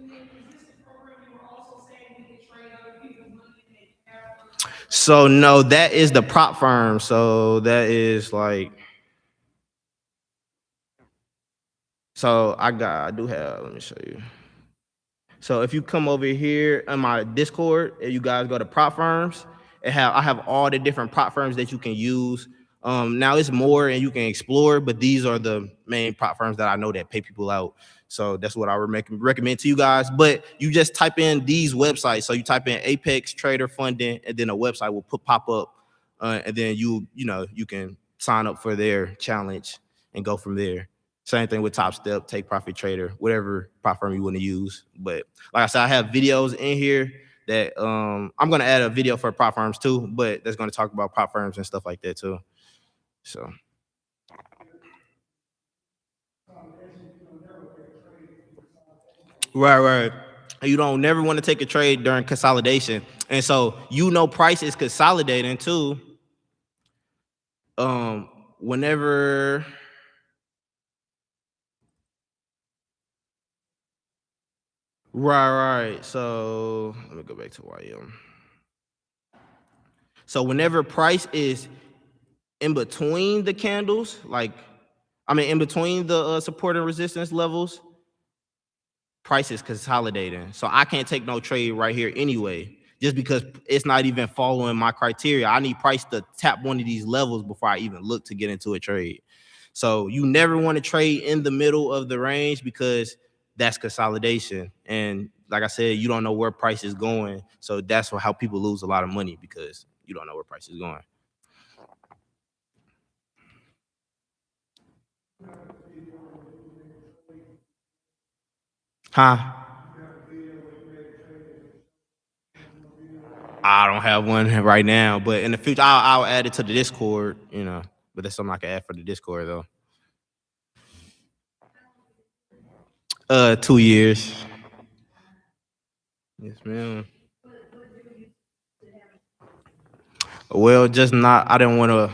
So no, that is the prop firm. So that is like, so I do have, let me show you. So if you come over here on my Discord and you guys go to prop firms, I have all the different prop firms that you can use. Now it's more and you can explore, but these are the main prop firms that I know that pay people out. So that's what I recommend to you guys. But you just type in these websites. So you type in Apex Trader Funding, and then a website will pop up, and then you can sign up for their challenge and go from there. Same thing with Top Step, Take Profit Trader, whatever prop firm you want to use. But like I said, I have videos in here that I'm gonna add a video for prop firms too, but that's gonna talk about prop firms and stuff like that too. So. Right. You don't never want to take a trade during consolidation. And so price is consolidating too. Whenever Right. So let me go back to YM. So whenever price is in between the candles, in between the support and resistance levels, price is consolidating. So I can't take no trade right here anyway, just because it's not even following my criteria. I need price to tap one of these levels before I even look to get into a trade. So you never want to trade in the middle of the range because that's consolidation. And like I said, you don't know where price is going. So that's how people lose a lot of money, because you don't know where price is going. Huh? I don't have one right now, but in the future, I'll add it to the Discord, but that's something I can add for the Discord though. 2 years. Yes, ma'am. Well, I didn't want to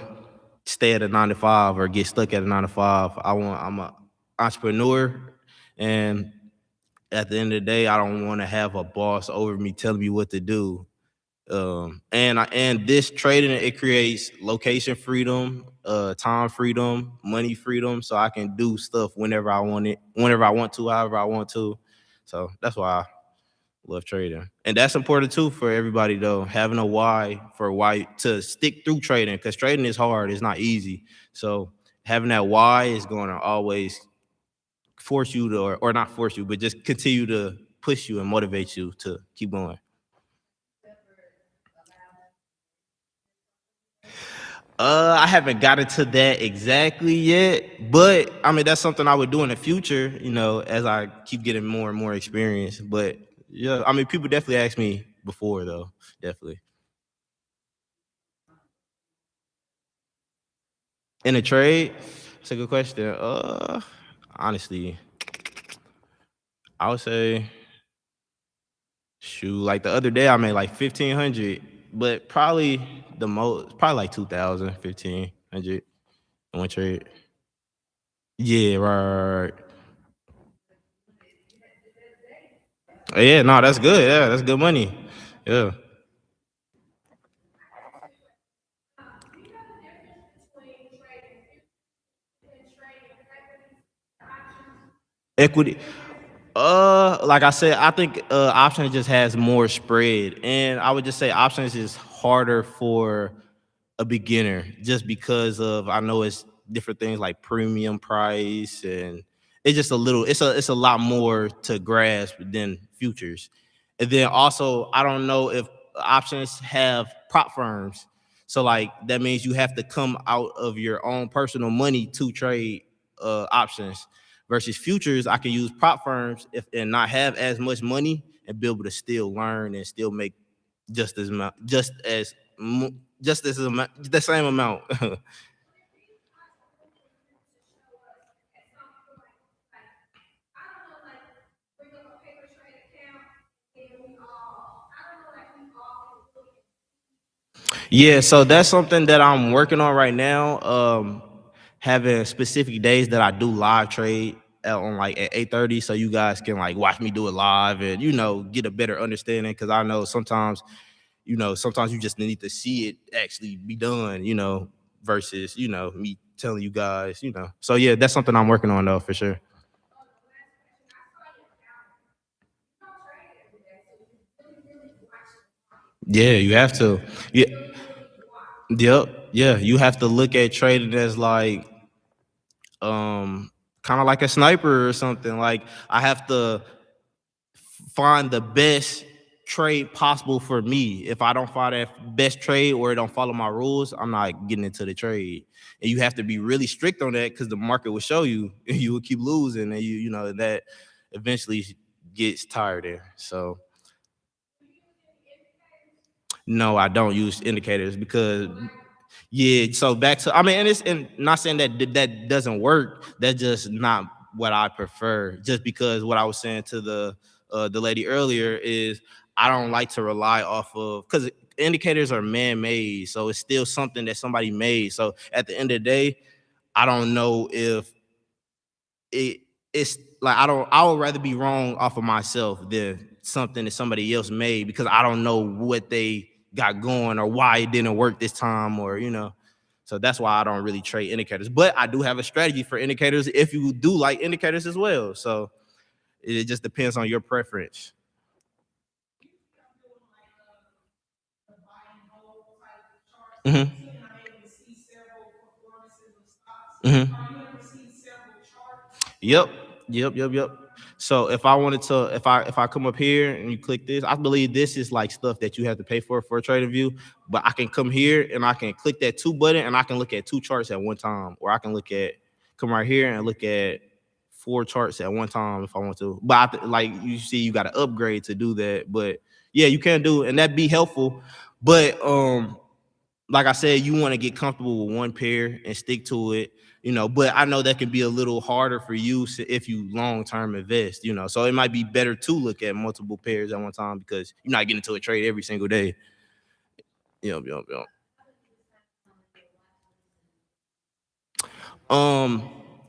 stay at a 9 to 5 or get stuck at a 9 to 5. I'm an entrepreneur, and at the end of the day, I don't want to have a boss over me telling me what to do. And this trading, it creates location freedom, time freedom, money freedom, so I can do stuff whenever I want to, however I want to. So that's why I love trading. And that's important too for everybody though, having a why to stick through trading, because trading is hard, it's not easy. So having that why is going to always force you to, or not force you, but just continue to push you and motivate you to keep going. I haven't gotten to that exactly yet, but I mean, that's something I would do in the future, as I keep getting more and more experience. But yeah, I mean, people definitely ask me before though, definitely. In a trade, it's a good question. Honestly, I would say, like the other day I made like 1,500, but probably like 2,000, 1,500 in one trade. Yeah, right. Yeah, no, that's good. Yeah, that's good money. Yeah. Equity. Like I said, I think options just has more spread, and I would just say options is harder for a beginner, just because of, I know it's different things like premium price, and it's just it's a lot more to grasp than futures. And then also, I don't know if options have prop firms, so like that means you have to come out of your own personal money to trade options. Versus futures, I can use prop firms and not have as much money and be able to still learn and still make the same amount. Yeah, so that's something that I'm working on right now. Having specific days that I do live trade. on like at 8:30, so you guys can like watch me do it live and get a better understanding. Because I know sometimes you just need to see it actually be done, versus me telling you guys. So yeah, that's something I'm working on though for sure. Yeah, you have to. Yeah. Yep. Yeah, you have to look at trading as like kind of like a sniper or something. Like I have to find the best trade possible for me. If I don't find that best trade or it don't follow my rules, I'm not getting into the trade. And you have to be really strict on that because the market will show you and you will keep losing, and that eventually gets tired there. So no, I don't use indicators because yeah. So back to and not saying that doesn't work. That's just not what I prefer. Just because what I was saying to the lady earlier is I don't like to rely off of, because indicators are man-made, so it's still something that somebody made. So at the end of the day, I don't know if it's like I would rather be wrong off of myself than something that somebody else made, because I don't know what they got going or why it didn't work this time, or so that's why I don't really trade indicators. But I do have a strategy for indicators if you do like indicators as well. So it just depends on your preference. Mm-hmm. Mm-hmm. Yep. So if I wanted to, if I come up here and you click this, I believe this is like stuff that you have to pay for a trading view. But I can come here and I can click that 2 button and I can look at 2 charts at one time, or I can come right here and look at 4 charts at one time if I want to. But like you see, you got to upgrade to do that. But yeah, you can do it, and that'd be helpful. But like I said, you want to get comfortable with one pair and stick to it, but I know that can be a little harder for you if you long-term invest, so it might be better to look at multiple pairs at one time because you're not getting into a trade every single day. Yep.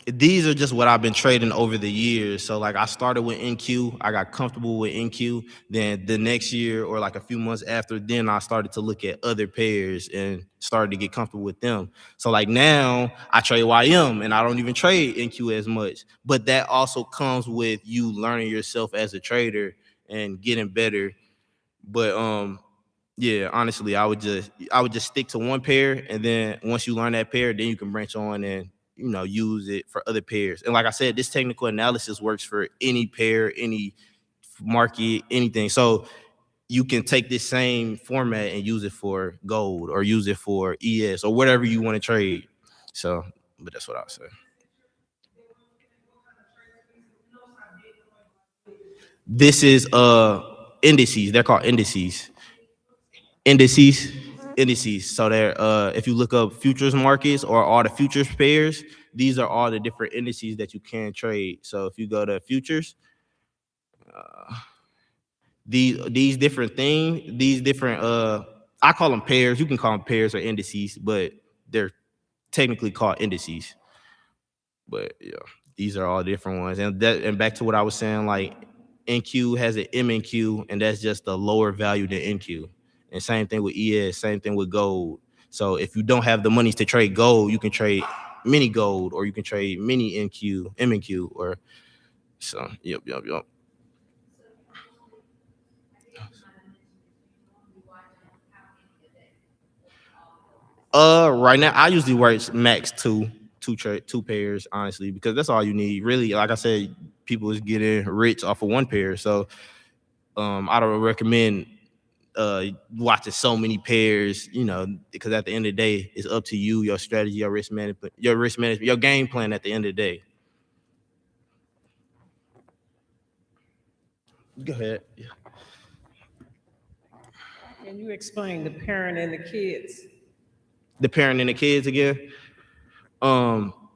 These are just what I've been trading over the years. So like I started with NQ, I got comfortable with NQ. Then the next year or like a few months after, then I started to look at other pairs and started to get comfortable with them. So like now I trade YM and I don't even trade NQ as much. But that also comes with you learning yourself as a trader and getting better. But yeah, honestly, I would just stick to one pair, and then once you learn that pair, then you can branch on and use it for other pairs. And like I said, this technical analysis works for any pair, any market, anything. So you can take this same format and use it for gold or use it for ES or whatever you want to trade. So, but that's what I would say. This is indices. They're called indices. Indices. So they're if you look up futures markets or all the futures pairs, these are all the different indices that you can trade. So if you go to futures, these different things, these different I call them pairs. You can call them pairs or indices, but they're technically called indices. But yeah, these are all different ones. And back to what I was saying, like NQ has an MNQ, and that's just a lower value than NQ. And same thing with ES, same thing with gold. So if you don't have the monies to trade gold, you can trade mini gold, or you can trade mini NQ, MNQ, or so. Yep. Right now I usually work max two pairs, honestly, because that's all you need. Really, like I said, people is getting rich off of one pair. So I don't recommend watching so many pairs, because at the end of the day, it's up to you, your strategy, your risk management, your game plan at the end of the day. Go ahead. Yeah. Can you explain the parent and the kids? The parent and the kids again.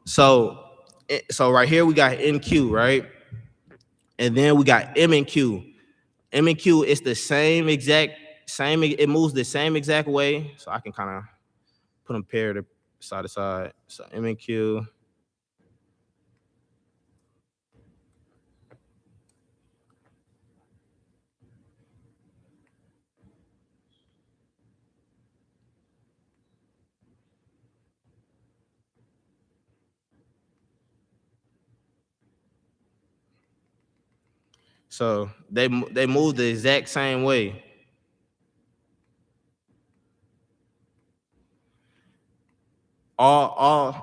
So right here we got NQ, right? And then we got MNQ. MNQ is the same, it moves the same exact way. So I can kind of put them paired side to side. So MNQ. So they move the exact same way. The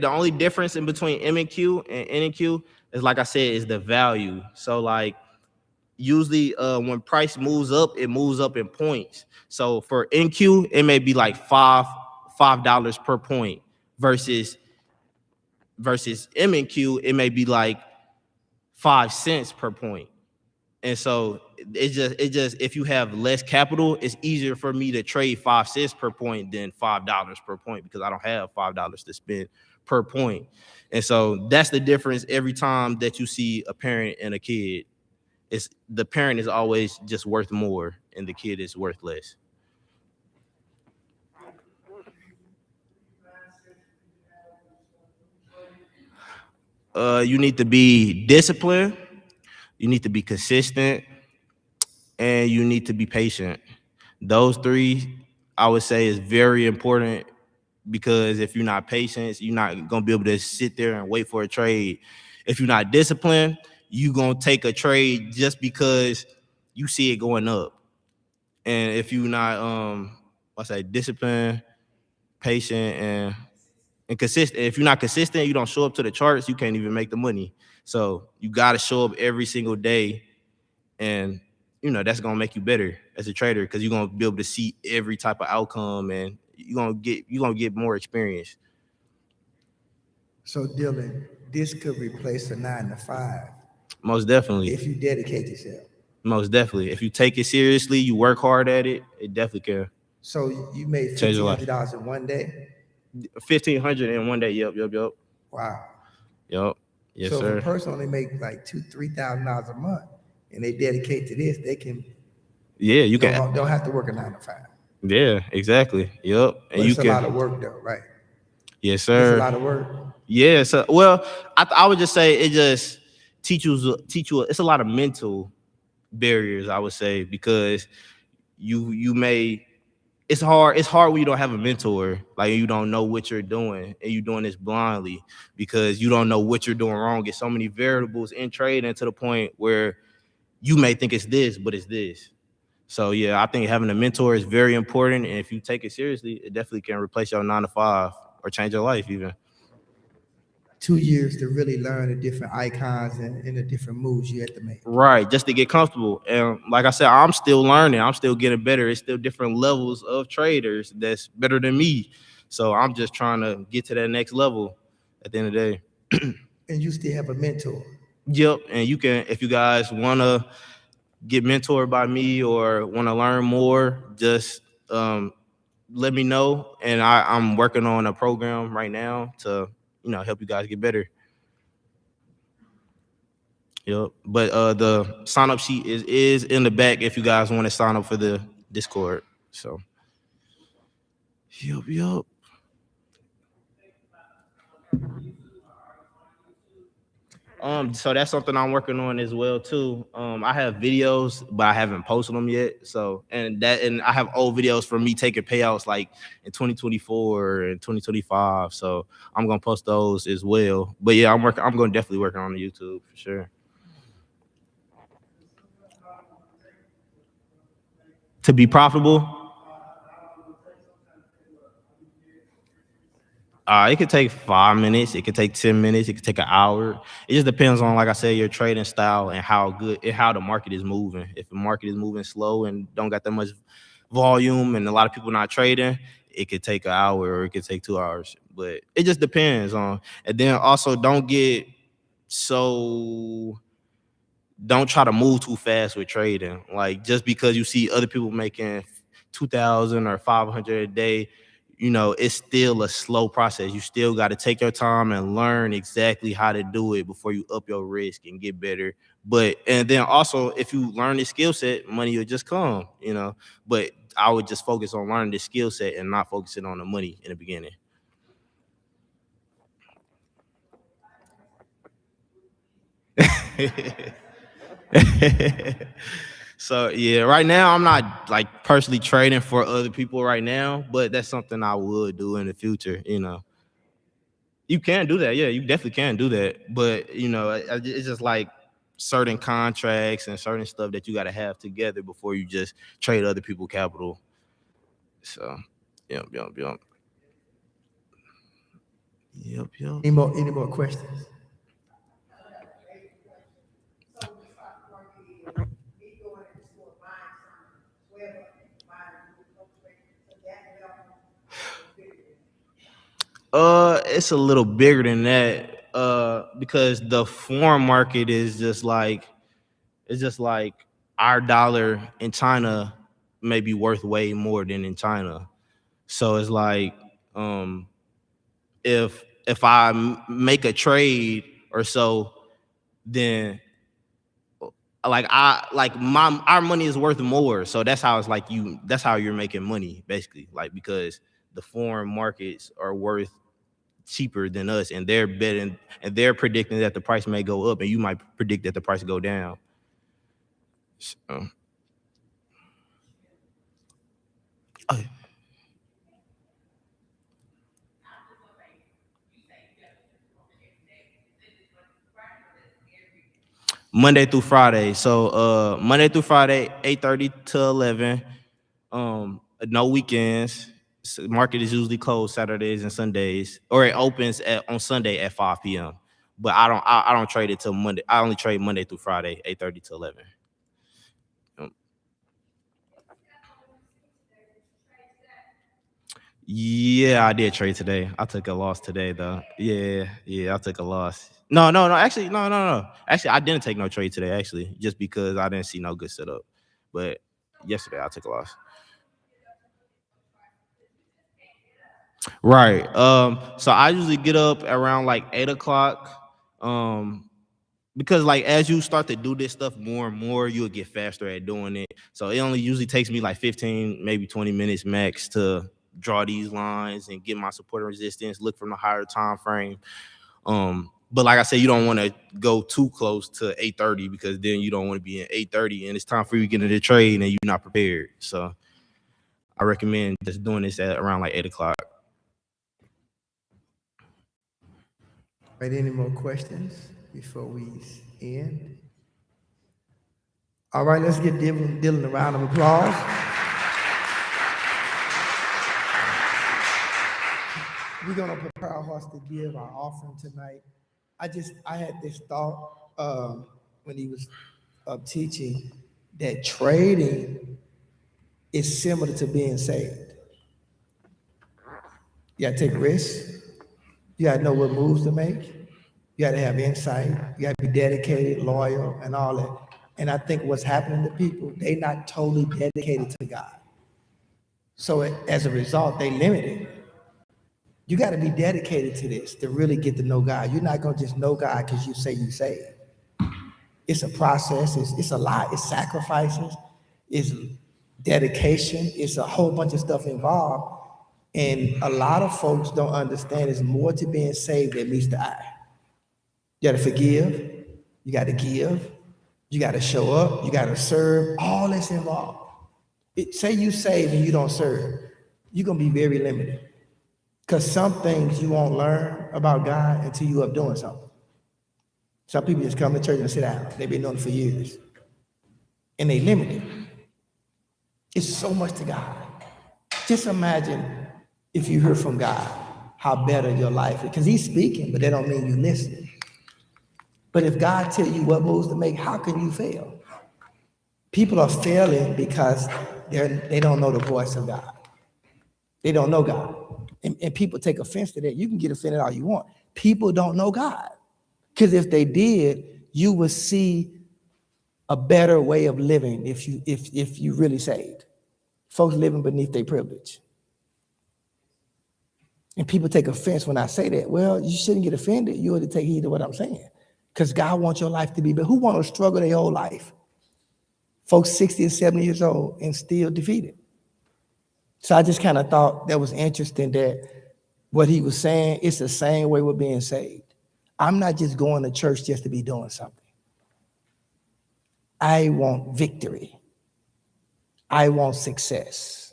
only difference in between M&Q and N&Q is, like I said, is the value. So like usually when price moves up, it moves up in points. So for NQ, it may be like $5 per point versus M&Q, it may be like 5 cents per point. And so it just if you have less capital, it's easier for me to trade 5 cents per point than $5 per point because I don't have $5 to spend per point. And so that's the difference every time that you see a parent and a kid. It's the parent is always just worth more and the kid is worth less. You need to be disciplined, you need to be consistent, and you need to be patient. Those three, I would say, is very important because if you're not patient, you're not gonna be able to sit there and wait for a trade. If you're not disciplined, you're gonna take a trade just because you see it going up. And if you're not disciplined, patient, and consistent. If you're not consistent, you don't show up to the charts, you can't even make the money. So you gotta show up every single day, and that's gonna make you better as a trader because you're gonna be able to see every type of outcome and you're gonna get more experience. So Dylan, this could replace a 9 to 5 Most definitely. if you dedicate yourself. Most definitely. If you take it seriously, you work hard at it, it definitely can. So you made Change your life. $1,500 in one day? $1,500 in one day. Yep. Wow. Yep. Yes, so sir. if a person only make like $2,000-3,000 a month and they dedicate to this, they can don't have to work a 9 to 5. Yeah, exactly. Yep. And it's a lot of work though, right? Yes, sir. It's a lot of work. Yeah. So well, I would just say it just teach you it's a lot of mental barriers, I would say, because you may it's hard when you don't have a mentor, like you don't know what you're doing and you're doing this blindly because you don't know what you're doing wrong. There's so many variables in trading to the point where you may think it's this, but it's this. So yeah, I think having a mentor is very important, and if you take it seriously, it definitely can replace your 9 to 5 or change your life even. 2 years to really learn the different icons and the different moves you have to make. Right, just to get comfortable. And like I said, I'm still learning. I'm still getting better. It's still different levels of traders that's better than me. So I'm just trying to get to that next level at the end of the day. And you still have a mentor. Yep, and you can, if you guys want to get mentored by me or want to learn more, just let me know. And I'm working on a program right now to help you guys get better. Yep. But the sign up sheet is in the back if you guys want to sign up for the Discord. So yep. So that's something I'm working on as well too. I have videos, but I haven't posted them yet. So and I have old videos from me taking payouts like in 2024 and 2025. So I'm gonna post those as well. But yeah, I'm gonna definitely work on the YouTube for sure. To be profitable. It could take 5 minutes. It could take 10 minutes. It could take an hour. It just depends on, like I said, your trading style and how the market is moving. If the market is moving slow and don't got that much volume and a lot of people not trading, it could take an hour or it could take 2 hours. But it just depends on. And then also don't try to move too fast with trading. Like just because you see other people making 2,000 or 500 a day, it's still a slow process. You still got to take your time and learn exactly how to do it before you up your risk and get better. And then also, if you learn the skill set, money will just come, But I would just focus on learning the skill set and not focusing on the money in the beginning. So yeah, right now I'm not like personally trading for other people right now, but that's something I would do in the future. You can do that, yeah, you definitely can do that, but it's just like certain contracts and certain stuff that you got to have together before you just trade other people's capital. So, yep. Any more questions? It's a little bigger than that. Because the foreign market is just like, it's just like our dollar in China may be worth way more than in China. So it's like, if I make a trade or so, then like our money is worth more. So that's how it's like that's how you're making money, basically. Like, because the foreign markets are worth cheaper than us, and they're betting and they're predicting that the price may go up, and you might predict that the price go down. So, Monday through Friday. So Monday through Friday, 8:30 to 11. No weekends. So market is usually closed Saturdays and Sundays, or it opens on Sunday at 5 p.m. But I don't trade it till Monday. I only trade Monday through Friday, 8:30 to 11. Yeah, I did trade today. I took a loss today, though. Yeah, I took a loss. No. Actually, no. Actually, I didn't take no trade today, actually, just because I didn't see no good setup. But yesterday, I took a loss. Right. So I usually get up around like 8 o'clock. Because like as you start to do this stuff more and more, you'll get faster at doing it. So it only usually takes me like 15, maybe 20 minutes max to draw these lines and get my support and resistance, look from the higher time frame. But like I said, you don't want to go too close to 8:30, because then you don't want to be in 8:30 and it's time for you to get into the trade and you're not prepared. So I recommend just doing this at around like 8 o'clock. Right, any more questions before we end? All right, let's give Dylan a round of applause. We're gonna prepare our hearts to give our offering tonight. I had this thought when he was teaching that trading is similar to being saved. You gotta take risks. You gotta know what moves to make. You gotta have insight. You gotta be dedicated, loyal, and all that. And I think what's happening to people, they not totally dedicated to God. So as a result, they limited. You got to be dedicated to this to really get to know God. You're not gonna just know God because you say you saved. It's a process. It's a lot. It's sacrifices. It's dedication. It's a whole bunch of stuff involved. And a lot of folks don't understand there's more to being saved than meets the eye. You got to forgive. You got to give. You got to show up. You got to serve. All that's involved. Say you save and you don't serve, you're gonna be very limited. Because some things you won't learn about God until you up doing something. Some people just come to church and sit down. They've been doing it for years. And they limited. It's so much to God. Just imagine if you hear from God, how better your life is. Because he's speaking, but that don't mean you listen. But if God tell you what moves to make, how can you fail? People are failing because they don't know the voice of God. They don't know God. And people take offense to that. You can get offended all you want. People don't know God. Because if they did, you would see a better way of living if you really saved. Folks living beneath their privilege. And people take offense when I say that. Well, you shouldn't get offended. You ought to take heed to what I'm saying. Because God wants your life to be better. Who want to struggle their whole life? Folks 60 and 70 years old and still defeated. So I just kind of thought that was interesting that what he was saying, it's the same way we're being saved. I'm not just going to church just to be doing something. I want victory. I want success.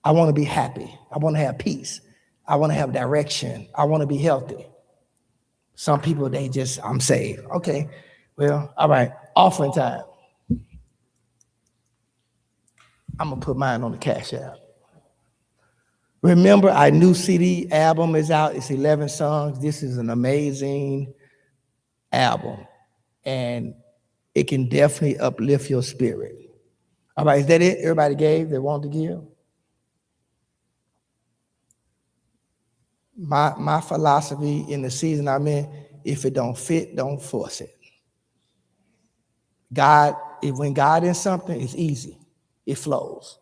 I want to be happy. I want to have peace. I want to have direction. I want to be healthy. Some people, I'm saved. Okay. Well, all right. Offering time. I'm going to put mine on the Cash App. Remember, our new CD album is out. It's 11 songs. This is an amazing album, and it can definitely uplift your spirit. All right, is that it? Everybody gave that wanted to give? My philosophy in the season I'm in, if it don't fit, don't force it. When God is something, it's easy. It flows.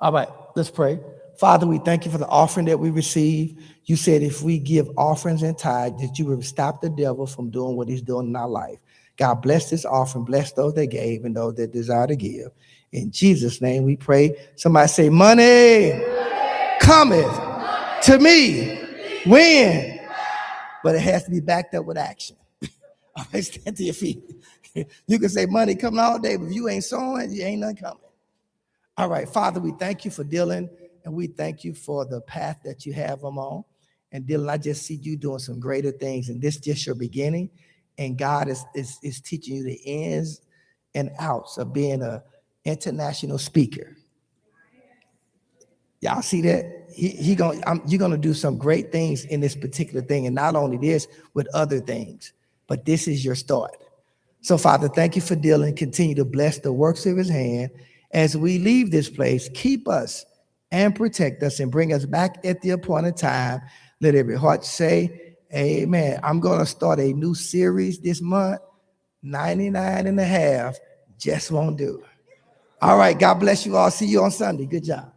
All right, let's pray. Father, we thank you for the offering that we receive. You said if we give offerings and tithes, that you would stop the devil from doing what he's doing in our life. God, bless this offering, bless those that gave and those that desire to give. In Jesus' name we pray. Somebody say, money cometh to me. When? But it has to be backed up with action. All right, stand to your feet. You can say money coming all day, but if you ain't sowing, you ain't nothing coming. All right, Father, we thank you for Dylan, and we thank you for the path that you have him on. And Dylan, I just see you doing some greater things, and this is just your beginning. And God is teaching you the ins and outs of being an international speaker. Y'all see that? You're gonna do some great things in this particular thing, and not only this, with other things. But this is your start. So, Father, thank you for Dylan. Continue to bless the works of his hand. As we leave this place, keep us and protect us and bring us back at the appointed time. Let every heart say, amen. I'm going to start a new series this month. 99 and a half just won't do. All right. God bless you all. See you on Sunday. Good job.